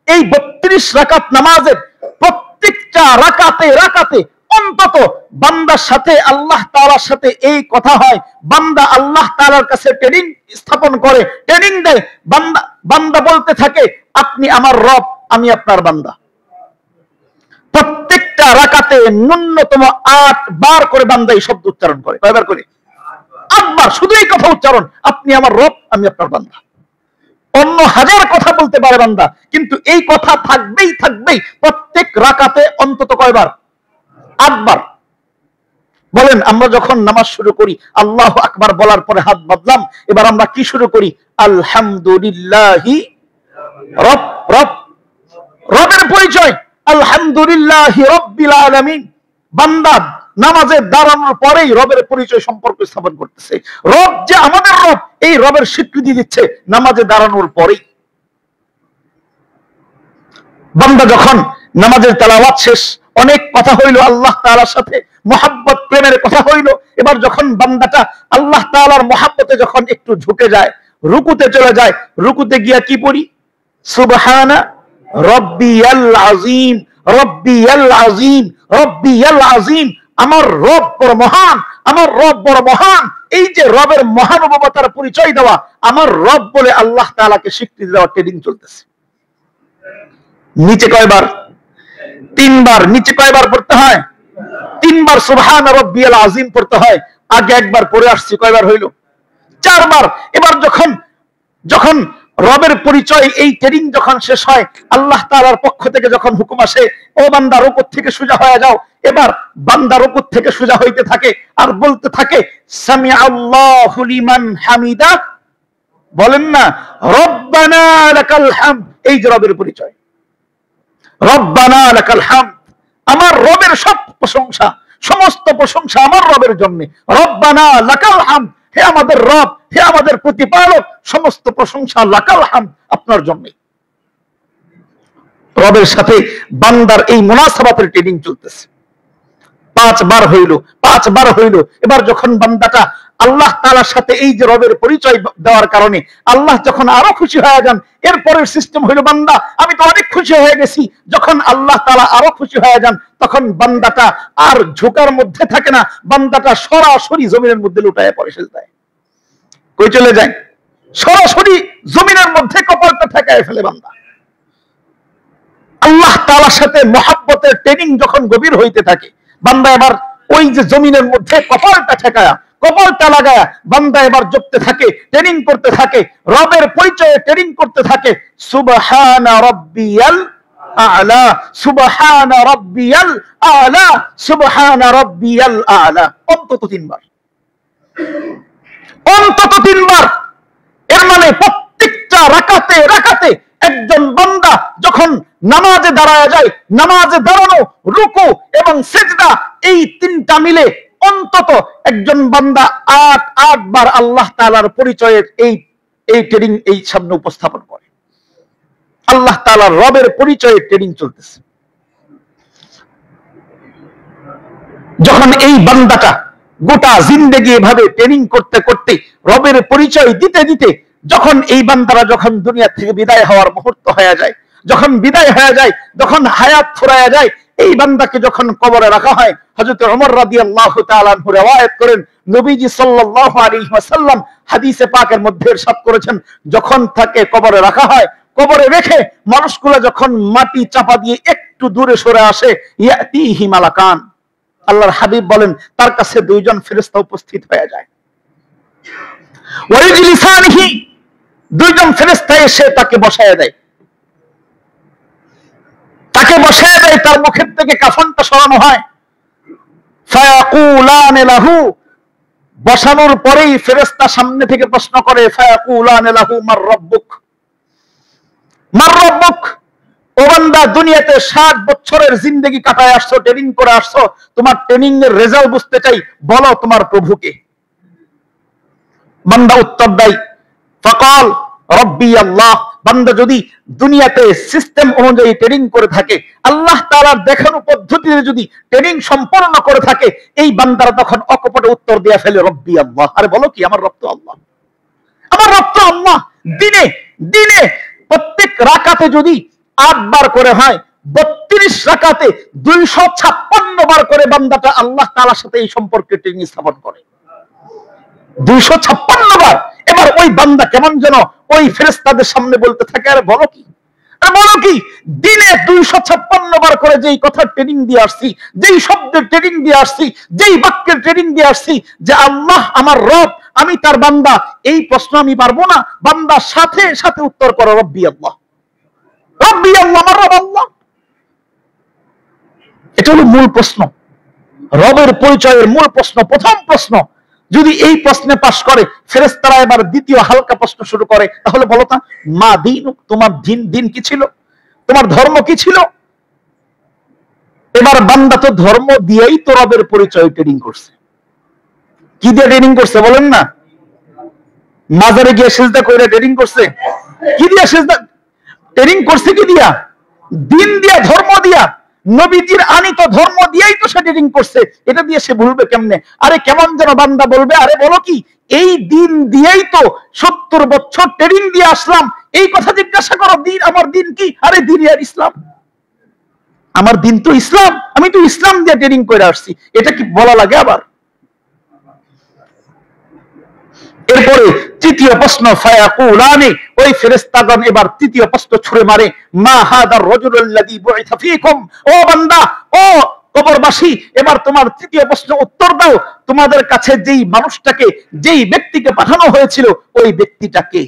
এই 32 রাকাত নামাজের প্রত্যেকটা রাকাতে রাকাতে অন্তত বান্দার সাথে আল্লাহ তাআলার সাথে এই কথা হয়, বান্দা আল্লাহ তাআলার কাছে ট্রেনিং স্থাপন করে, ট্রেনিং দেয়। বান্দা বলতে থাকে, আপনি আমার রব, আমি আপনার বান্দা। প্রত্যেকটা রাকাতে ন্যূনতম 8 বার করে বান্দা এই শব্দ উচ্চারণ করে। কয়বার করে? 8 বার। শুধু এই কথা উচ্চারণ, আপনি আমার রব, আমি আপনার বান্দা। অন্য হাজার কথা বলতে পারে বান্দা, কিন্তু এই কথা থাকবেই থাকবেই প্রত্যেক রাকাতে অন্তত কয়বার? 8 বার। বলেন, আমরা যখন নামাজ শুরু করি আল্লাহু আকবার বলার পরে হাত বাঁধলাম, এবার আমরা কি শুরু করি? আলহামদুলিল্লাহি রবের পরিচয়, আলহামদুলিল্লাহি রাব্বিল আলামিন। বান্দা নামাজে দাঁড়ানোর পরেই রবের পরিচয় সম্পর্ক স্থাপন করতেছে। রব যে আমাদের রব, এই রবের স্বীকৃতি দিচ্ছে নামাজে দাঁড়ানোর পরেই। বান্দা যখন নামাজের তেলাওয়াত শেষ, অনেক কথা হইল আল্লাহ তাআলার সাথে, মুহাব্বত প্রেমের কথা হইল। এবার যখন বান্দাটা আল্লাহ তাআলার মুহাব্বতে যখন একটু ঝুঁকে যায়, রুকুতে চলে যায়, রুকুতে গিয়া কি পড়ি? সুবহানা রাব্বিয়াল আযীম, রাব্বিয়াল আযীম, রাব্বিয়াল আযীম। আমার রব বড় মহান, আমার রব বড় মহান। এই যে রবের মহানুভবতার পরিচয় দেওয়া, আমার রব বলে আল্লাহ তাআলাকে স্বীকৃতি দেওয়া ট্রেনিং চলতেছে। নিচে কয়বার? 3 বার। নিচে কয়বার পড়তে হয়? 3 বার সুবহানা রাব্বিয়াল আযীম পড়তে হয়। আগে একবার পড়ে আসছি, কয়বার হইল? 4 বার। এবার যখন রবের পরিচয় এই ট্রেনিং যখন শেষ হয়, আল্লাহ তাআলার পক্ষ থেকে যখন হুকুম আসে, ও বান্দা রুকু থেকে সোজা হয়ে যাও, এবার বান্দা রুকু থেকে সোজা হইতে থাকে আর বলতে থাকে, সামি আল্লাহু লিমান হামিদা। বলেন না, রব্বানা লাকাল হামদ। এই যে রবের পরিচয়, রব্বানা লাকাল হামদ। আমার রবের সব প্রশংসা, সমস্ত প্রশংসা আমার রবের জন্য। রব্বানা লাকাল হামদ, হে আমাদের রব, হে আমাদের প্রতিপালক, সমস্ত প্রশংসা লাকাল হামদ, আপনার জন্য। রবের সাথে বান্দার এই মুনাসাবাতের ট্রেনিং চলতেছে। 5 বার হইল, 5 বার হইল। এবার যখন বান্দাটা আল্লাহ তাআলার সাথে এই যে রবের পরিচয় দেওয়ার কারণে আল্লাহ যখন আরো খুশি হয়ে যান, এরপরের সিস্টেম হইল, বান্দা আমি তো অনেক খুশি হয়ে গেছি। যখন আল্লাহ তাআলা আরো খুশি হয়ে যান, তখন বান্দাটা আর ঝুঁকার মধ্যে থাকে না, বান্দাটা সরাসরি জমিনের মধ্যে লুটায় পড়ে সেজদায়। কই চলে যায়? সরাসরি জমিনের মধ্যে কপালটা ঠেকায় ফেলে বান্দা। আল্লাহ তাআলার সাথে মহব্বতের ট্রেনিং যখন গভীর হইতে থাকে, বান্দা এবার ওই যে জমিনের মধ্যে কপালটা ঠেকায়া, কপালটা লাগায়া বান্দা এবার জপতে থাকে, ট্রেনিং করতে থাকে, রবের পরিচয়ে ট্রেনিং করতে থাকে। সুবহানা রাব্বিয়াল আ'লা, সুবহানা রাব্বিয়াল আ'লা, সুবহানা রাব্বিয়াল আ'লা। অন্তত 3 বার, অন্তত 3 বার। এর মানে প্রত্যেকটা রাকাতে রাকাতে একজন বান্দা যখন নামাজে দাঁড়ায় যায়, নামাজে দাঁড়ানো, রুকু এবং সিজদা, এই 3টা মিলে অন্তত একজন বান্দা 8 বার আল্লাহ তাআলার পরিচয়ের এই ট্রেনিং এই সামনে উপস্থাপন করে। আল্লাহ তাআলার রবের পরিচয়ের ট্রেনিং চলতেছে। যখন এই বান্দাটা গোটা জিন্দেগি এভাবে ট্রেনিং করতে করতে, রবের পরিচয় দিতে দিতে, যখন এই বান্দারা যখন দুনিয়া থেকে বিদায় হওয়ার মুহূর্ত হয়ে যায়, যখন বিদায় হয়ে যায়, যখন হায়াত ফুরায়া যায়, এই বান্দাকে যখন কবরে রাখা হয়, হযরত ওমর রাদিয়াল্লাহু তাআলা আনহু riwayat করেন, নবীজি সাল্লাল্লাহু আলাইহি ওয়াসাল্লাম হাদিসে পাকের মধ্যে ইরশাদ করেছেন, যখন তাকে কবরে রাখা হয়, কবরে রেখে মানুষগুলো যখন মাটি চাপা দিয়ে একটু দূরে সরে আসে, ইয়াতিহি মালাকান, আল্লাহর হাবিব বলেন তার কাছে 2 জন ফেরেশতা উপস্থিত হয়ে যায়। ওয়াইজলিসানিহি, 2 জন ফেরেশতা এসে তাকে বসায় দেয়, তাকে বসায় দেয়, তার মুখের থেকে কাফনটা সরানো হয়। ফায়াকুলান লাহু, বসানোর পরেই ফেরেশতা সামনে থেকে প্রশ্ন করে, ফায়াকুলান লাহু মার রাব্বুক, মার রাব্বুক, ও বান্দা, দুনিয়াতে 60 বছরের জিন্দেগি কাটায় আসছো, ট্রেনিং করে আসছো, তোমার ট্রেনিং এর রেজাল্ট বুঝতে চাই, বলো তোমার প্রভুকে। বান্দা উত্তর দেয়, ফাকাল রব্বি আল্লাহ। বান্দা যদি দুনিয়াতে সিস্টেম অনুযায়ী ট্রেনিং করে থাকে, আল্লাহ তাআলার দেখানো পদ্ধতিতে যদি ট্রেনিং সম্পন্ন করে থাকে, এই বান্দারা তখন অকপটে উত্তর দিয়ে ফেলে রব্বি আল্লাহ। আরে বলো কি, আমার রব তো আল্লাহ, আমার রব তো আল্লাহ। দিনে দিনে প্রত্যেক রাকাতে যদি 8 বার করে হয়, 32 রাকাতে 256 বার করে বান্দাটা আল্লাহ তাআলার সাথে এই সম্পর্কে ট্রেনিং স্থাপন করে। 256 বার। এবার ওই বান্দা কেমন যেন ওই ফেরেশতাদের সামনে বলতে থাকে, আরে বলো কি, আরে বলো কি, দিনে 256 বার করে যেই কথা ট্রেনিং দিয়ে আসছি, যেই শব্দের ট্রেনিং দিয়ে আসছি, যেই বাক্যের ট্রেনিং দিয়ে আসছি যে আল্লাহ আমার রব, আমি তার বান্দা, এই প্রশ্ন আমি পারবো না? বান্দা সাথে সাথে উত্তর করো রব্বি আল্লাহ, রব্বি আল্লাহ, আমার রব আল্লাহ। এটা হলো মূল প্রশ্ন, রবের পরিচয়ের মূল প্রশ্ন, প্রথম প্রশ্ন। যদি এই প্রশ্নে পাশ করে, ফেরেশতারা এবার দ্বিতীয় হালকা প্রশ্ন শুরু করে, তাহলে বলো তা মা দিন, তোমার দিন কি ছিল, তোমার ধর্ম কি ছিল? এবার বান্দা তো ধর্ম দিয়েই তো রবের পরিচয় ট্রেনিং করছে। কি দিয়ে ট্রেনিং করছে বলেন না? মাজারে গিয়ে সিজদা করে ট্রেনিং করছে। কি দিয়া সিজদা ট্রেনিং করছে? কি দিয়া? দিন দিয়া, ধর্ম দিয়া, নবীজির আনিত ধর্ম দিয়েই তো সে ট্রেনিং করছে। এটা দিয়ে সে ভুলবে কেমনে? আরে কেমন যেন বান্দা বলবে, আরে বলো কি, এই দিন দিয়েই তো 70 বছর ট্রেনিং দিয়ে আসলাম, এই কথা জিজ্ঞাসা করো দিন, আমার দিন কি? আরে দিন আর ইসলাম, আমার দিন তো ইসলাম, আমি তো ইসলাম দিয়ে ট্রেনিং করে আসছি, এটা কি বলা লাগে আবার? এরপরে তৃতীয় প্রশ্ন, ফায়াকুলানি, ওই ফেরেশতাগণ এবার তৃতীয় প্রশ্ন ছুড়ে মারে, মা হাদার রাজুলুল্লাযী বুইসা ফীকুম। ও বান্দা, ও কবরবাসী, এবার তোমার তৃতীয় প্রশ্ন উত্তর দাও। তোমাদের কাছে যেই মানুষটাকে, যেই ব্যক্তিকে পাঠানো হয়েছিল, ওই ব্যক্তিটা কে?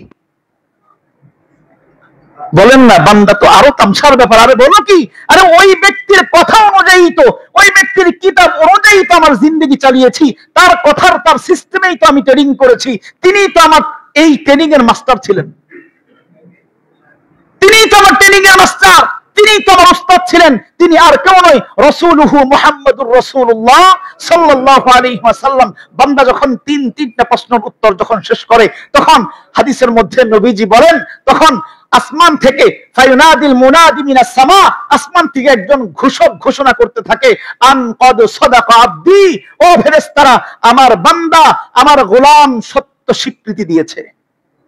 বলেন না, বান্দা তো আরো তামসার ব্যাপার। আরে বলো কি, আরে ওই ব্যক্তির কথা অনুযায়ী তো, ওই ব্যক্তির কিতাব অনুযায়ী তো আমার জিন্দগি চালিয়েছি, তার কথার, তার সিস্টেমেই তো আমি ট্রেনিং করেছি। তিনি তো আমার এই ট্রেনিং এর মাস্টার ছিলেন, তিনি তো আমার ট্রেনিং এর মাস্টার, তিনি তো আমার উস্তাদ ছিলেন। তিনি আর কেউ নয়, রাসূলুহু মুহাম্মাদুর রাসূলুল্লাহ সাল্লাল্লাহু আলাইহি ওয়াসাল্লাম। বান্দা যখন তিনটা প্রশ্নের উত্তর যখন শেষ করে, তখন হাদিসের মধ্যে নবীজি বলেন, তখন আসমান থেকে ফায়ুনাদিল মুনাদি মিনাস সামা, আসমান থেকে একজন ঘোষক ঘোষণা করতে থাকে, আন কদ সাদাকা আবদি, ও ফেরেশতারা, আমার বান্দা, আমার গোলাম সত্য স্বীকৃতি দিয়েছে।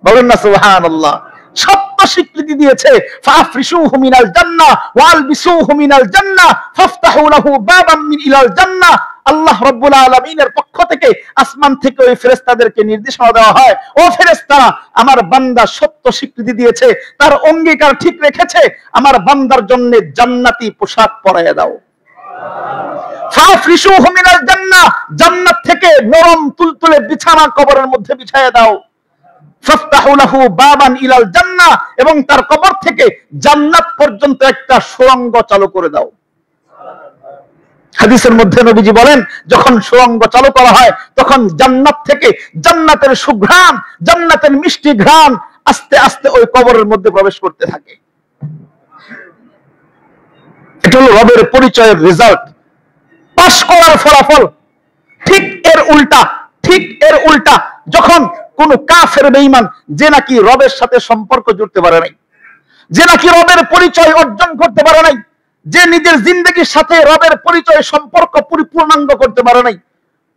বলেন না সুবহানাল্লাহ, সত্য স্বীকৃতি দিয়েছে। ফাফরিশুহু মিনাল জান্নাহ ওয়ালবিসুহু মিনাল জান্নাহ ফাফতাহু লাহু বাবাম মিন ইলাল জান্নাহ। আল্লাহ রাব্বুল আলামিনের পক্ষ থেকে, আসমান থেকে ওই ফেরেশতাদেরকে নির্দেশনা দেওয়া হয়, ও ফেরেশতারা, আমার বান্দা সত্য স্বীকৃতি দিয়েছে, তার অঙ্গীকার ঠিক রেখেছে, আমার বান্দার জন্য জান্নাতি পোশাক পরাইয়া দাও। ফাফরিশুহু মিনাল জান্নাহ, জান্নাত থেকে নরম তুলতুলে বিছানা কবরের মধ্যে বিছাইয়া দাও। ফাফতাহু লাহু বাবান ইলাল জান্নাহ, এবং তার কবর থেকে জান্নাত পর্যন্ত একটা সুড়ঙ্গ চালু করে দাও। হাদিসের মধ্যে নবীজি বলেন, যখন সুড়ঙ্গ চালু করা হয়, তখন জান্নাত থেকে জান্নাতের সুঘ্রাণ, জান্নাতের মিষ্টি ঘ্রাণ আস্তে আস্তে ওই কবরের মধ্যে প্রবেশ করতে থাকে। এটা হলো রবের পরিচয়ের রেজাল্ট, পাশ করার ফলাফল। ঠিক এর উল্টা, ঠিক এর উল্টা, যখন কোন কাফের বেঈমান, যে নাকি রবের সাথে সম্পর্ক জুড়তে পারে নাই, যে নাকি রবের পরিচয় অর্জন করতে পারে নাই, যে নিজের জিন্দগির সাথে রবের পরিচয় সম্পর্ক পরিপূর্ণাঙ্গ করতে পারে নাই,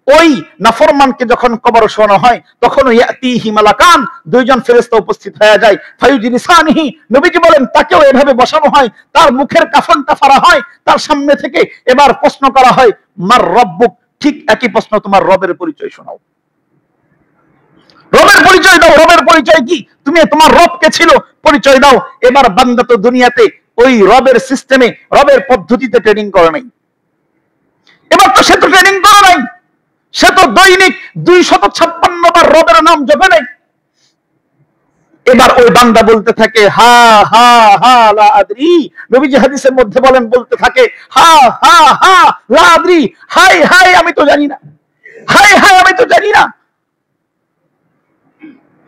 ওই নাফরমানকে যখন কবর শোনা হয়, তখন ইয়াতিহি মালাকান, দুইজন ফেরেশতা উপস্থিত হয়ে যায়। ফায়ুজলিসানিহি, নবীজি বলেন, তাকেও এভাবে বসানো হয়, তার মুখের কাফনটা ফাড়া হয়, তার সামনে থেকে এবার প্রশ্ন করা হয়, মার রব্বুক, ঠিক একই প্রশ্ন, তোমার রবের পরিচয় শোনাও, রবের পরিচয় দাও, রবের পরিচয় কি, তুমি তোমার রব কে ছিল, পরিচয় দাও। এবার বান্দা তো দুনিয়াতে ওই রবের সিস্টেমে, রবের পদ্ধতিতে ট্রেনিং করে নাই, এবার তো সে তো ট্রেনিং করে নাই, সে তো দৈনিক 256 বার রবের নাম জপে নাই। এবার ওই বান্দা বলতে থাকে, হা হা হা লা আদরি, নবীজি হাদিসের মধ্যে বলেন, বলতে থাকে, হা হা হা লা আদরি, হাই হাই আমি তো জানি না, হাই হাই আমি তো জানি না।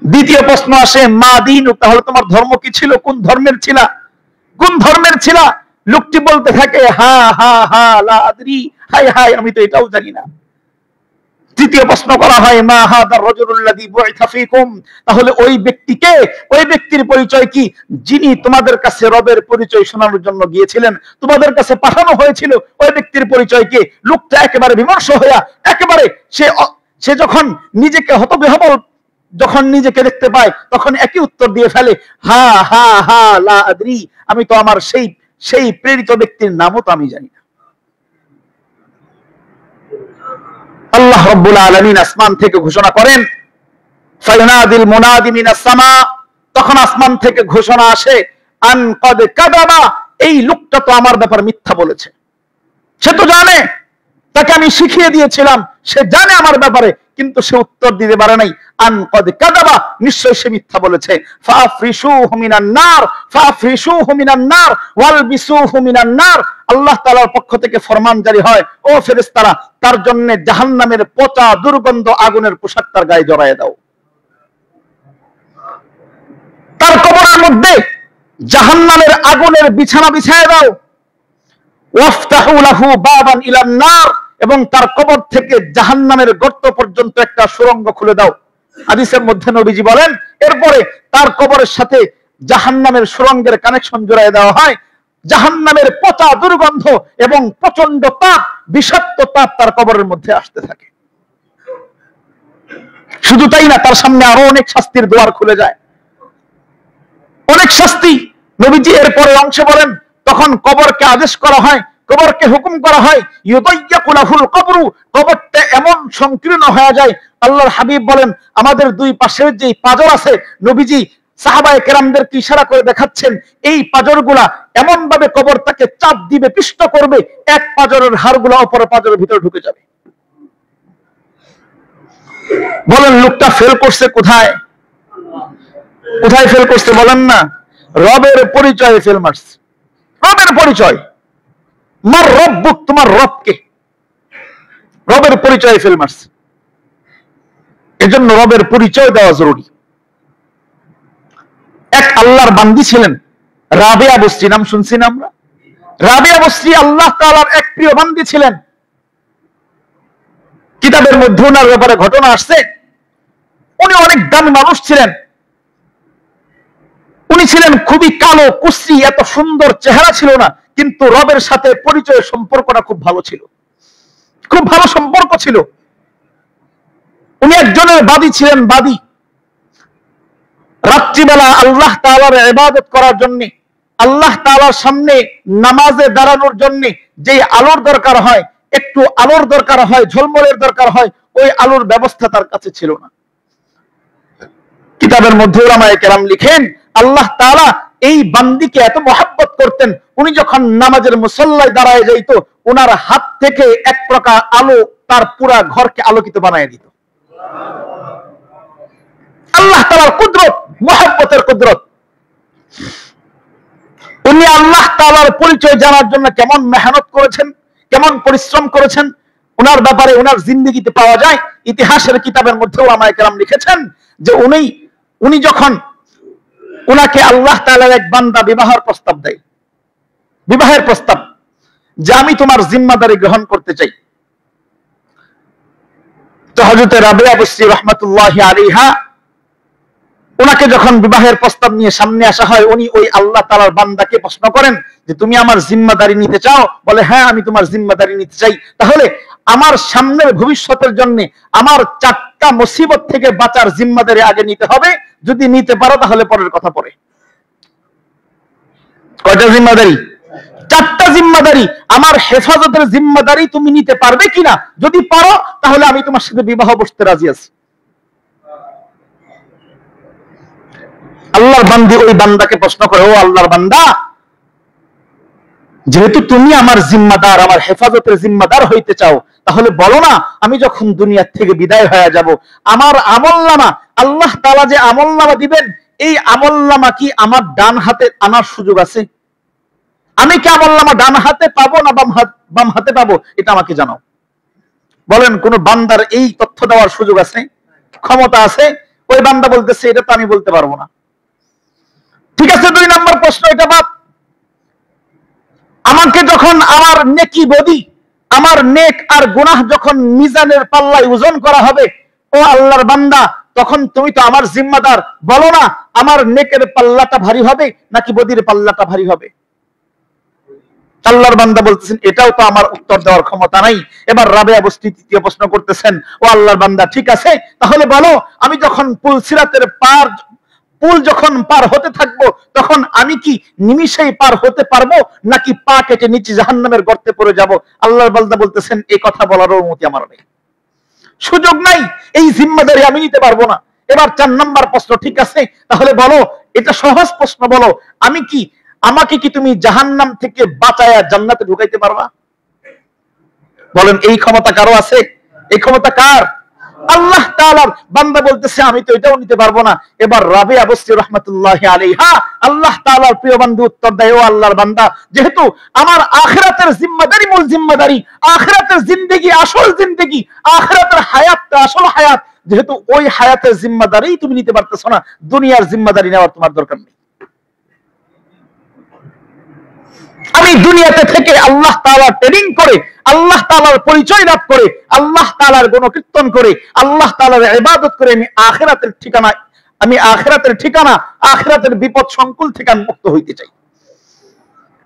দ্বিতীয় প্রশ্ন আসে, মা দিন, তাহলে তোমার ধর্ম কি ছিল, কোন ধর্মের ছিলা? কোন ধর্মের ছিলা? লোকটি বলতে থাকে হা হা হা লা আদরি, হাই হাই আমি তো এটাও জানি না। তৃতীয় প্রশ্ন করা হয় মা হাদার রাজুলুল্লাযী বুইথা ফীকুম, তাহলে ওই ব্যক্তিকে, ওই ব্যক্তির পরিচয় কি যিনি তোমাদের কাছে রবের পরিচয় শোনানোর জন্য গিয়েছিলেন, তোমাদের কাছে পাঠানো হয়েছিল, ওই ব্যক্তির পরিচয় কি? লোকটা একেবারে বিমর্ষ হইয়া একেবারে সে যখন নিজেকে হতবিহ্বল যখন নিজেকে দেখতে পায় তখন একই উত্তর দিয়ে ফেলে হা হা হা লা আদরি, আমি তো আমার সেই প্রেরিত ব্যক্তির নামও তো আমি জানি না। আল্লাহ রাব্বুল আলামিন আসমান থেকে ঘোষণা করেন ফায়ুনাদিল মুনাদি মিনাস সামা, তখন আসমান থেকে ঘোষণা আসে আন কদ কাযাবা, এই লোকটা তো আমার ব্যাপারে মিথ্যা বলেছে। সে তো জানে, তাকে আমি শিখিয়ে দিয়েছিলাম, সে জানে আমার ব্যাপারে, কিন্তু সে উত্তর দিতে পারে নাই। আন কদ কাযাবা, নিশ্চয় সে মিথ্যা বলেছে। ফাফরিশুহু মিনান নার, ফাফরিশুহু মিনান নার ওয়ালবিসুহু মিনান নার, আল্লাহ তাআলার পক্ষ থেকে ফরমান জারি হয়, ও ফেরেশতারা, তার জন্য জাহান্নামের পচা দুর্গন্ধ আগুনের পোশাক তার গায়ে জড়ায় দাও। তার কবরের মধ্যে জাহান্নামের আগুনের বিছানা বিছায় দাও। ওয়াফতাহু লাহু বাবান ইলান নার, এবং তার কবর থেকে জাহান্নামের গর্ত পর্যন্ত একটা সুড়ঙ্গ খুলে দাও। হাদিসের মধ্যে নবীজি বলেন এরপরে তার কবরের সাথে জাহান্নামের সুড়ঙ্গের কানেকশন জোড়ায় দেওয়া হয়। জাহান্নামের পচা দুর্গন্ধ এবং প্রচন্ড তাপ, বিষাক্ত তাপ তার কবরের মধ্যে আসতে থাকে। শুধু তাই না, তার সামনে আরো অনেক শাস্তির দুয়ার খুলে যায়, অনেক শাস্তি। নবীজি এরপরে অংশে বলেন তখন কবরকে আদেশ করা হয়, কবরকে হুকুম করা হয় ইউদাইয়াকু লাহুল কবরু, কবরটা এমন সংকীর্ণ হয়ে যায়। আল্লাহর হাবিব বলেন আমাদের দুই পাশের যে পাঁজর আছে, নবীজি সাহাবায়ে কেরামদেরকে ইশারা করে দেখাচ্ছেন এই পাঁজরগুলা এমন ভাবে কবরটাকে চাপ দিবে, পিষ্ট করবে, এক পাঁজরের হাড়গুলো অপর পাঁজরের ভিতরে ঢুকে যাবে। বলেন লোকটা ফেল করছে কোথায়? কোথায় ফেল করছে বলেন না? রবের পরিচয়ে ফেল মারছে। রবের পরিচয়, মার রব্বুক, তোমার রবকে, রবের পরিচয়ে ফেল মারছে। এজন্য রবের পরিচয় দেওয়া জরুরি। এক আল্লাহর বান্দি ছিলেন রাবেয়া বসরি, নাম শুনছি না আমরা? রাবেয়া বসরি আল্লাহ তাআলার এক প্রিয় বান্দি ছিলেন। কিতাবের মধ্যে ওনার ব্যাপারে ঘটনা আসছে। উনি অনেক দামি মানুষ ছিলেন। উনি ছিলেন খুবই কালো কুশ্রী, এত সুন্দর চেহারা ছিল না, কিন্তু রবের সাথে পরিচয়ের সম্পর্কটা খুব ভালো ছিল, খুব ভালো সম্পর্ক ছিল। উনি একজনের বাদী ছিলেন, বাদী। রাত্রিবেলা আল্লাহ তাআলার ইবাদত করার জন্য, আল্লাহ তাআলার সামনে নামাজে দাঁড়ানোর জন্য যে আলোর দরকার হয়, একটু আলোর দরকার হয়, ঝলমলের দরকার হয়, ওই আলোর ব্যবস্থা তার কাছে ছিল না। কিতাবের মধ্যে উলামায়ে কেরাম লিখেন আল্লাহ তাআলা এই বান্দিকে এত মহব্বত করতেন, উনি যখন নামাজের মুসল্লায় দাঁড়ায় যাইতো, ওনার হাত থেকে এক প্রকার আলো তার পুরা ঘরকে আলোকিত বানায় দিত। আল্লাহ তাআলার কুদরত, মহব্বতের কুদরত। উনি আল্লাহ তাআলার পরিচয় জানার জন্য কেমন মেহনত করেছেন, কেমন পরিশ্রম করেছেন, ওনার ব্যাপারে ওনার জিন্দেগিতে পাওয়া যায়। ইতিহাসের কিতাবের মধ্যে উলামায়ে কেরাম লিখেছেন যে উনি যখন উনাকে আল্লাহ তাআলার এক বান্দা বিবাহের প্রস্তাব দেয়, বিবাহের প্রস্তাব, যে আমি তোমার জিম্মাদারি গ্রহণ করতে চাই, তো হযরত রাবেয়া বসরি রাহমাতুল্লাহি আলাইহা ওনাকে যখন বিবাহের প্রস্তাব নিয়ে সামনে আসা হয়, উনি ওই আল্লাহ তাআলার বান্দাকে প্রশ্ন করেন যে তুমি আমার জিম্মাদারি নিতে চাও? বলে হ্যাঁ, আমি তোমার জিম্মাদারি নিতে চাই। তাহলে আমার সামনের ভবিষ্যতের জন্য আমার 4টা মুসিবত থেকে বাঁচার জিম্মাদারি আগে নিতে হবে, যদি নিতে পারো তাহলে পরের কথা পরে। কয়টা জিম্মাদারি? 4টা জিম্মাদারি। আমার হেফাজতের জিম্মাদারি তুমি নিতে পারবে কিনা? যদি পারো তাহলে আমি তোমার সাথে বিবাহ বসতে রাজি আছি। আল্লাহর বান্দি ওই বান্দাকে প্রশ্ন করে, ও আল্লাহর বান্দা, যেহেতু তুমি আমার জিম্মাদার, আমার হেফাজতের জিম্মাদার হইতে চাও, তাহলে বলো না আমি যখন দুনিয়া থেকে বিদায় হয়ে যাব, আমার আমলনামা, আল্লাহ তাআলা যে আমলনামা দিবেন, এই আমলনামা কি আমার ডান হাতে আনার সুযোগ আছে? আমি কি আমলনামা ডান হাতে পাবো না বাম হাতে পাবো? এটা আমাকে জানাও। বলেন কোন বান্দার এই তথ্য দেওয়ার সুযোগ আছে, ক্ষমতা আছে? ওই বান্দা বলতেছে এটা তো আমি বলতে পারবো না। ঠিক আছে, 2 নম্বর প্রশ্ন এটা বাদ। আমাকে যখন আমার নেকি বদি, আমার নেক আর গুনাহ যখন মিজানের পাল্লায় ওজন করা হবে, ও আল্লাহর বান্দা, তখন তুমি তো আমার জিম্মাদার, বলো না আমার নেকের পাল্লাটা ভারী হবে নাকি বদির পাল্লাটা ভারী হবে? আল্লাহর বান্দা বলতেছেন এটাও তো আমার উত্তর দেওয়ার ক্ষমতা নাই। এবার রাবেয়া বস্তি তৃতীয় প্রশ্ন করতেছেন, ও আল্লাহর বান্দা, ঠিক আছে, তাহলে বলো আমি যখন পুল যখন পার হতে থাকবো, তখন আমি কি নিমিষেই পার হতে পারবো নাকি পা কেটে নিচে জাহান্নামের গর্তে পড়ে যাব? আল্লাহর বান্দা বলতেছেন এই কথা বলার অনুমতি আমার নেই, সুযোগ নাই, এই জিম্মাদারি আমি নিতে পারবো না। এবার 4 নম্বর প্রশ্ন, ঠিক আছে, তাহলে বলো, এটা সহজ প্রশ্ন, বলো আমাকে কি তুমি জাহান্নাম থেকে বাঁচায়া জান্নাতে ঢুকাইতে পারবা? বলেন এই ক্ষমতা কারো আছে? এই ক্ষমতা কার? আল্লাহ তাআলার। বান্দা বলতেছে আমি তো এটাও নিতে পারবো না। এবার রাবিয়া বস্তি রাহমাতুল্লাহি আলাইহা আল্লাহ তাআলার প্রিয় বান্দা উত্তর দেয়, ও আল্লাহর বান্দা, যেহেতু আমার আখিরাতের জিম্মাদারি মূল জিম্মাদারি, আখিরাতের জিন্দেগি আসল জিন্দেগি, আখিরাতের হায়াতটা আসল হায়াত, যেহেতু ওই হায়াতের জিম্মাদারি তুমি নিতে পারতেছো না, দুনিয়ার জিম্মাদারি নেওয়ার তোমার দরকার নেই। আমি দুনিয়াতে থেকে আল্লাহ তাআলার ট্রেনিং করে, আল্লাহ তাআলার পরিচয় লাভ করে, আল্লাহ তাআলার গুণকীর্তন করে, আল্লাহ তাআলার ইবাদত করে আমি আখিরাতের ঠিকানা আখিরাতের বিপদ সংকুল থেকে মুক্ত হইতে চাই।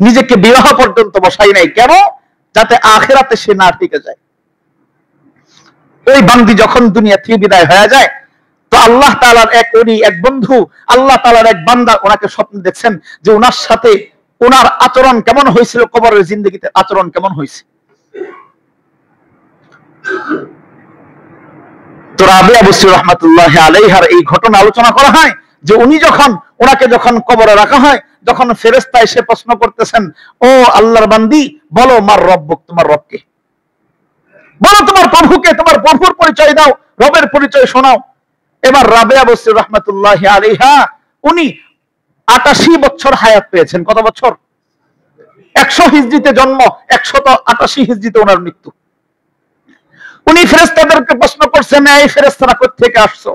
নিজেকে বিবাহ পর্যন্ত বসাই নাই, কেন? যাতে আখিরাতে সে না টিকে যায়। ওই বান্দি যখন দুনিয়া থেকে বিদায় হয়ে যায়, তো আল্লাহ তাআলার এক ওলি, এক বন্ধু, আল্লাহ তাআলার এক বান্দা ওনাকে স্বপ্ন দেখছেন যে ওনার সাথে ওনার আচরণ কেমন হয়েছিল, কবরের জিন্দেগিতে আচরণ কেমন হয়েছে। তো রাবিয়া বস্তি রাহমাতুল্লাহি আলাইহার এই ঘটনা আলোচনা করা হয় যে ওনাকে যখন কবরে রাখা হয়, যখন ফেরেশতা এসে প্রশ্ন করতেছেন, ও আল্লাহর বান্দি, বলো মার রব্বুক, তোমার রবকে, বলো তোমার প্রভুকে, তোমার প্রভুর পরিচয় দাও, রবের পরিচয় শোনাও। এবার রাবিয়া বস্তি রাহমাতুল্লাহি আলাইহা উনি 88 বছর হায়াত পেয়েছেন। কত বছর? 100 হিজরিতে জন্ম, 188 হিজরিতে ওনার মৃত্যু। উনি ফেরেশতাদেরকে প্রশ্ন করছেন, এই ফেরেশতারা কোত্থেকে আসছো,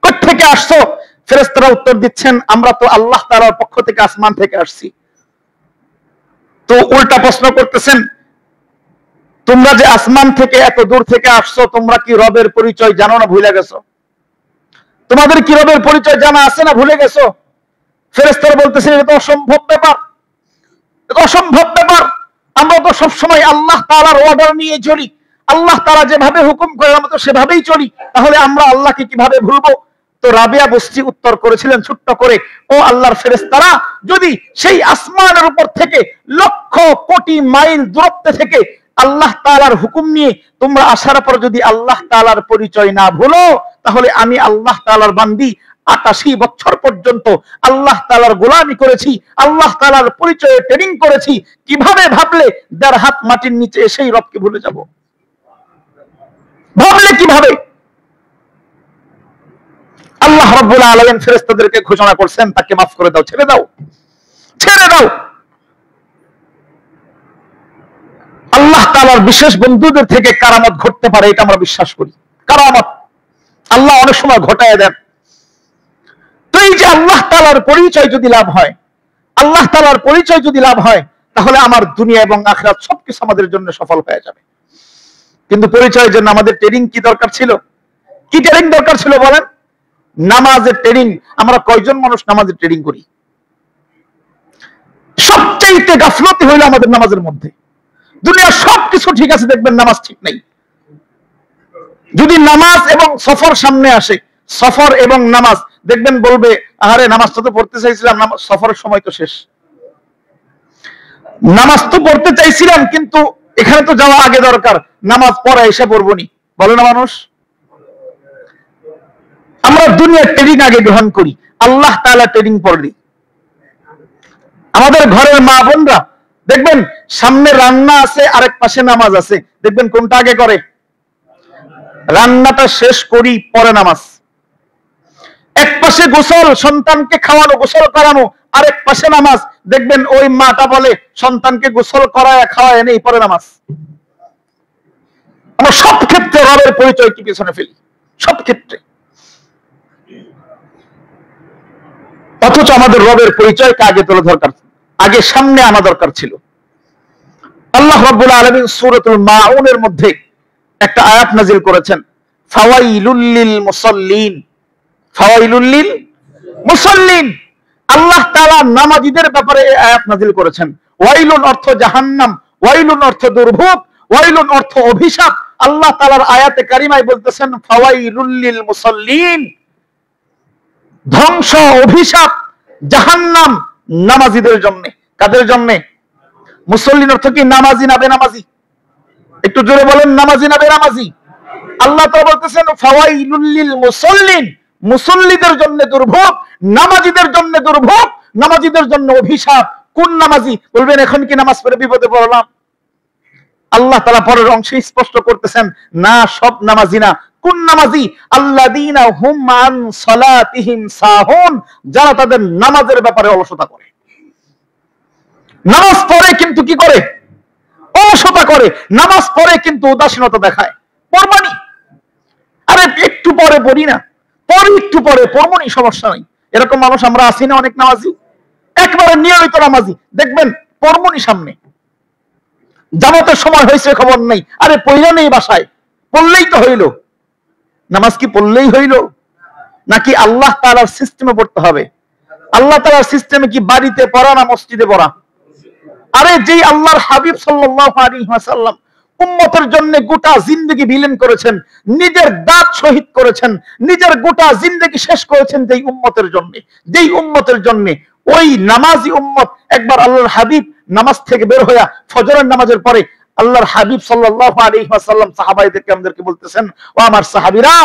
কোত্থেকে আসছো? ফেরেশতারা উত্তর দিচ্ছেন, আমরা তো আল্লাহ তাআলার পক্ষ থেকে আসমান থেকে আসছি। তো উল্টা প্রশ্ন করতেছেন, তোমরা যে আসমান থেকে এত দূর থেকে আসছো, তোমরা কি রবের পরিচয় জানো না ভুলে গেছো? তোমাদের কি রবের পরিচয় জানা আছে না ভুলে গেছো? ফেরেশতারা বলতেছেন এটা তো অসম্ভব ব্যাপার, এটা অসম্ভব ব্যাপার। আমরা তো সবসময় আল্লাহ তাআলার অর্ডার নিয়ে চলি, আল্লাহ তাআলা যেভাবে হুকুম করে আমরা তো সেভাবেই চলি, তাহলে আমরা আল্লাহকে কিভাবে ভুলবো? তো রাবিয়া বস্তি উত্তর করেছিলেন ছোট্ট করে, ও আল্লাহর ফেরেশতারা, যদি সেই আসমানের উপর থেকে লক্ষ কোটি মাইল দূরত্বে থেকে আল্লাহ তাআলার হুকুম নিয়ে তোমরা আসার পর যদি আল্লাহ তাআলার পরিচয় না ভুলো, তাহলে আমি আল্লাহ তাআলার বান্দি 88 বছর পর্যন্ত আল্লাহ তাআলার গোলামি করেছি, আল্লাহ তাআলার পরিচয়ে ট্রেনিং করেছি, কিভাবে ভাবলে 1.5 হাত মাটির নিচে এসেই রবকে ভুলে যাব? ভাবলে কিভাবে? আল্লাহ রাব্বুল আলামিন ফেরেশতাদেরকে ঘোষণা করছেন, তাকে মাফ করে দাও, ছেড়ে দাও, ছেড়ে দাও। আল্লাহ তাআলার বিশেষ বন্ধুদের থেকে কারামত ঘটতে পারে, এটা আমরা বিশ্বাস করি। কারামত আল্লাহ অনেক সময় ঘটায় দেন। তো এই যে আল্লাহ তাআলার পরিচয় যদি লাভ হয়, আল্লাহ তাআলার পরিচয় যদি লাভ হয়, তাহলে আমার দুনিয়া এবং আখিরাত সবকিছু আমাদের জন্য সফল হয়ে যাবে। কিন্তু পরিচয়ের জন্য আমাদের ট্রেনিং কি দরকার ছিল? কি ট্রেনিং দরকার ছিল বলেন? নামাজের ট্রেনিং। আমরা কয়জন মানুষ নামাজের ট্রেনিং করি? সবচেয়ে গাফলতি হইল আমাদের নামাজের মধ্যে। দুনিয়ার সবকিছু ঠিক আছে, দেখবেন নামাজ ঠিক নাই। যদি নামাজ এবং সফর সামনে আসে, সফর এবং নামাজ, দেখবেন বলবে আরে নামাজটা তো পড়তে চাইছিলাম, সফরের সময় তো শেষ। নামাজ তো পড়তে চাইছিলাম, কিন্তু এখানে তো যাওয়া আগে দরকার, নামাজ পরে এসে পড়বনি, বলে না মানুষ। আমরা দুনিয়ার ট্রেনিং আগে গ্রহণ করি, আল্লাহ তাআলা ট্রেনিং পরে দিই। আমাদের ঘরের মা বোনরা দেখবেন সামনে রান্না আছে, আরেক পাশে নামাজ আছে, দেখবেন কোনটা আগে করে? রান্নাটা শেষ করি, পরে নামাজ। এক পাশে গোসল, সন্তানকে খাওয়ানো, গোসল করানো, আরেক পাশে নামাজ। দেখবেন ওই মাটা বলে সন্তানকে গোসল করায় খাওয়ায় নেই, পরে নামাজ। আমরা সব ক্ষেত্রে রবের পরিচয় কি পিছনে ফেলি, সব ক্ষেত্রে। অথচ আমাদের রবের পরিচয়কে আগে তোলা দরকার, আগে সামনে আনা দরকার ছিল। আল্লাহ রাব্বুল আলামিন সূরাতুল মাউনের মধ্যে একটা আয়াত নাযিল করেছেন, ফাওয়াইলুল লিল মুসাল্লিন, ফাওয়াইলুল লিল মুসাল্লিন। আল্লাহ তাআলা নামাজীদের ব্যাপারে এই আয়াত নাযিল করেছেন। ওয়াইলুন অর্থ জাহান্নাম, ওয়াইলুন অর্থ দুর্ভোগ, ওয়াইলুন অর্থ অভিশাপ। আল্লাহ তাআলার আয়াতে কারিমায় বলতেছেন ফাওয়াইলুল লিল মুসাল্লিন, ধ্বংস, অভিশাপ, জাহান্নাম নামাজীদের জন্য। কাদের জন্য? মুসল্লিন অর্থ কি? নামাজি না বেনামাজি? একটু জোরে বলেন, নামাজি না বেনামাজি? আল্লাহ তাআলা বলতেছেন ফাওয়াইলুল লিল মুসাল্লিন, মুসল্লিদের জন্য দুর্ভোগ, নামাজীদের জন্য দুর্ভোগ, নামাজীদের জন্য অভিশাপ। কোন নামাজি? বলবেন এখন কি নামাজ পড়ে বিপদে পড়লাম? আল্লাহ তাআলা পরের অংশে স্পষ্ট করতেছেন, না, সব নামাজি না। কোন নামাজি? আল্লাযীনা হুম আন সালাতিহিম সাহুন, যারা তাদের নামাজের ব্যাপারে অলসতা করে। নামাজ পড়ে কিন্তু কি করে? অলসতা করে। নামাজ পড়ে কিন্তু উদাসীনতা দেখায়। পড়বানি, আরে একটু পরে পড়ি না, পরে একটু পরে পড়বনি, সমস্যা নাই। এরকম মানুষ আমরা আছি না অনেক নামাজি, একবারে নিয়মিত নামাজি, দেখবেন পড়বনি সামনে, জামাতের সময় হয়েছে খবর নেই, আরে পড়া নেই বাসায়, পড়লেই তো হইল। নামাজ কি পড়লেই হইল? নাকি আল্লাহ তাআলার সিস্টেমে পড়তে হবে? আল্লাহ তাআলার সিস্টেমে কি বাড়িতে পড়া না মসজিদে পড়া? আরে যেই আল্লাহর হাবিব সাল্লাল্লাহু আলাইহি ওয়াসাল্লাম উম্মতের জন্য গোটা জিন্দেগি বিলীন করেছেন, নিজের দাঁত শহীদ করেছেন, নিজের গোটা জিন্দেগি শেষ করেছেন যেই উম্মতের জন্য, যেই উম্মতের জন্য, ওই নামাজি উম্মত একবার আল্লাহর হাবিব নামাজ থেকে বের হইয়া ফজরের নামাজের পরে আল্লাহর হাবিব সাল্লাল্লাহু আলাইহি ওয়াসাল্লাম সাহাবাইদেরকে আমাদেরকে বলতেছেন, ও আমার সাহাবীরা,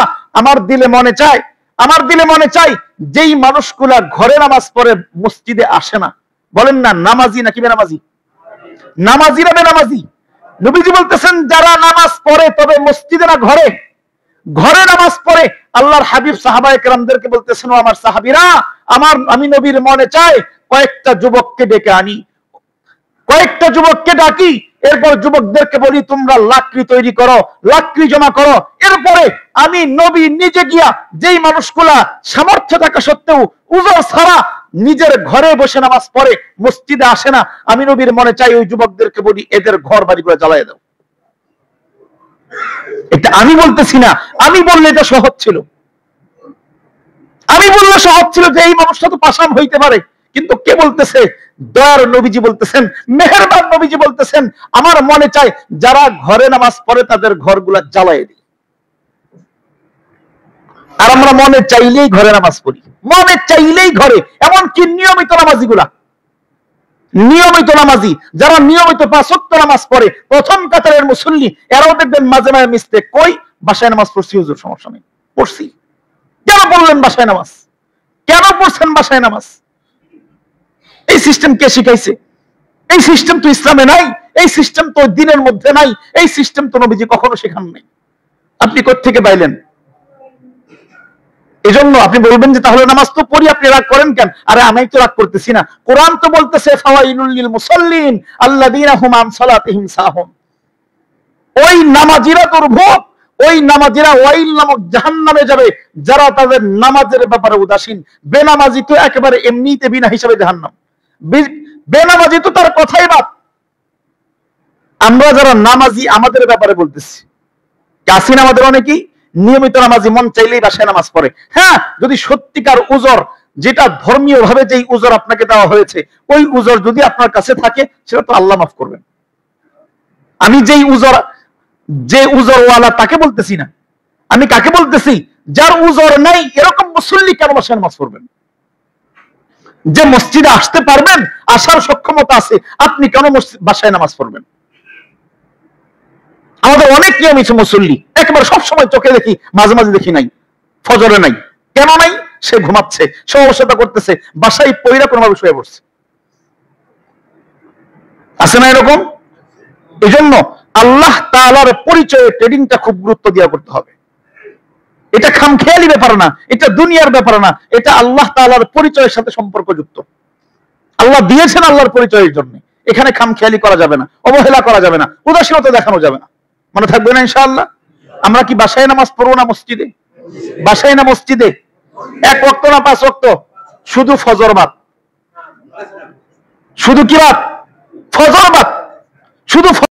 আমার দিলে মনে চায়, আমার দিলে মনে চাই যেই মানুষগুলা ঘরে নামাজ পড়ে মসজিদে আসে না, বলেন না নামাজি নাকি বেনামাজি? নামাজি না বেনামাজি? নবীজি বলতেছেন যারা নামাজ পড়ে তবে মসজিদে না ঘরে, ঘরে নামাজ পড়ে। আল্লাহর হাবিব সাহাবায়ে কেরামদেরকে বলতেছেন, ও আমার সাহাবীরা, আমি নবীর মনে চাই কয়েকটা যুবককে ডেকে আনি, কয়েকটা যুবককে ডাকি, এরপর যুবকদেরকে বলি তোমরা লাকড়ি তৈরি করো, লাকড়ি জমা করো। এরপরে আমি নবী নিজে গিয়া যেই মানুষগুলা সামর্থ্য থাকা সত্ত্বেও উযর ছাড়া নিজের ঘরে বসে নামাজ পড়ে, মসজিদে আসে না, আমি নবীর মনে চাই ওই যুবকদেরকে বলি এদের ঘর বাড়িগুলো জ্বালায় দাও। এটা আমি বলতেছি না, আমি বললে এটা সহজ ছিল, আমি বললে সহজ ছিল যে এই মানুষটা তো পাষাণ হইতে পারে, কিন্তু কে বলতেছে? দয়ার নবীজি বলতেছেন, মেহেরবান নবীজি বলতেছেন, আমার মনে চায় যারা ঘরে নামাজ পড়ে তাদের ঘরগুলা জ্বালায় দিই। আর আমরা মনে চাইলেই ঘরে নামাজ পড়ি, মনে চাইলেই ঘরে, এমনকি নিয়মিত নামাজিগুলা, নিয়মিত নামাজি যারা নিয়মিত 5 ওয়াক্ত নামাজ পড়ে, প্রথম কাতারের মুসল্লি, এরাও দেখবেন মাঝে মাঝে মিস্টেক, কই বাসায় নামাজ পড়ছি হুজুর, সমস্যা নেই, পড়ছি। কেন বললেন বাসায় নামাজ? কেন পড়ছেন বাসায় নামাজ? এই সিস্টেম কে শিখাইছে? এই সিস্টেম তো ইসলামে নাই, এই সিস্টেম তো দ্বীনের মধ্যে নাই, এই সিস্টেম তো নবীজি কখনো শেখান নাই। আপনি কোত্থেকে পাইলেন? এজন্য আপনি বলবেন যে তাহলে নামাজ তো পড়ি, আপনি রাগ করেন কেন? আরে আমি তো রাগ করতেছি না, কোরআন তো বলতেছে ফাওয়াইলুল লিল মুসাল্লিন আল্লাযীনা হুম আন সালাতিহিম সাহুন। ওই নামাজিরা দুর্ভোগ, ওই নামাজিরা ওয়াইল নামক জাহান্নামে যাবে যারা তাদের নামাজের ব্যাপারে উদাসীন। বেনামাজি তো একেবারে এমনিতে বিনা হিসাবে জাহান্নাম, বেনামাজি তো তার কথাই বাদ। আমরা যারা নামাজি আমাদের ব্যাপারে বলতেছি, কাসিন আমাদের অনেকেই নিয়মিত নামাজি, মন চাইলেই বাসায় নামাজ পড়ে। হ্যাঁ, যদি সত্যিকার উজর, যেটা ধর্মীয় ভাবে যেই উজর আপনাকে দেওয়া হয়েছে, ওই উজর যদি আপনার কাছে থাকে সেটা তো আল্লাহ মাফ করবেন। আমি যেই উজর, যে উজরওয়ালা তাকে বলতেছি না, আমি কাকে বলতেছি? যার উজর নাই এরকম মুসল্লি কেন বাসায় নামাজ পড়বেন? যে মসজিদে আসতে পারবেন, আসার সক্ষমতা আছে, আপনি কেন বাসায় নামাজ পড়বেন? আমাদের অনেক নিয়মিত মুসল্লি, একেবারে সবসময় চোখে দেখি, মাঝে মাঝে দেখি নাই, ফজরে নাই। কেন নাই? সে ঘুমাচ্ছে, সে অলসতা করতেছে, বাসায় পয়রা কোনোভাবে শুয়ে পড়ছে। আছে না এরকম? এই জন্য আল্লাহ তাআলার পরিচয়ে ট্রেডিংটা খুব গুরুত্ব দিয়ে করতে হবে। এটা খামখেয়ালি ব্যাপার না, এটা দুনিয়ার ব্যাপার না, এটা আল্লাহ তাআলার পরিচয়ের সাথে সম্পর্কযুক্ত। আল্লাহ দিয়েছেন আল্লাহর পরিচয়ের জন্য, এখানে খামখেয়ালি করা যাবে না, অবহেলা করা যাবে না, উদাসীনতা দেখানো যাবে না। মনে থাকবে না ইনশাআল্লাহ? আমরা কি বাসায় নামাজ পড়বো না মসজিদে? বাসায় না মসজিদে? 1 ওয়াক্ত না 5 ওয়াক্ত? শুধু ফজর বাদ, শুধু কি বাদ? ফজর বাদ। শুধু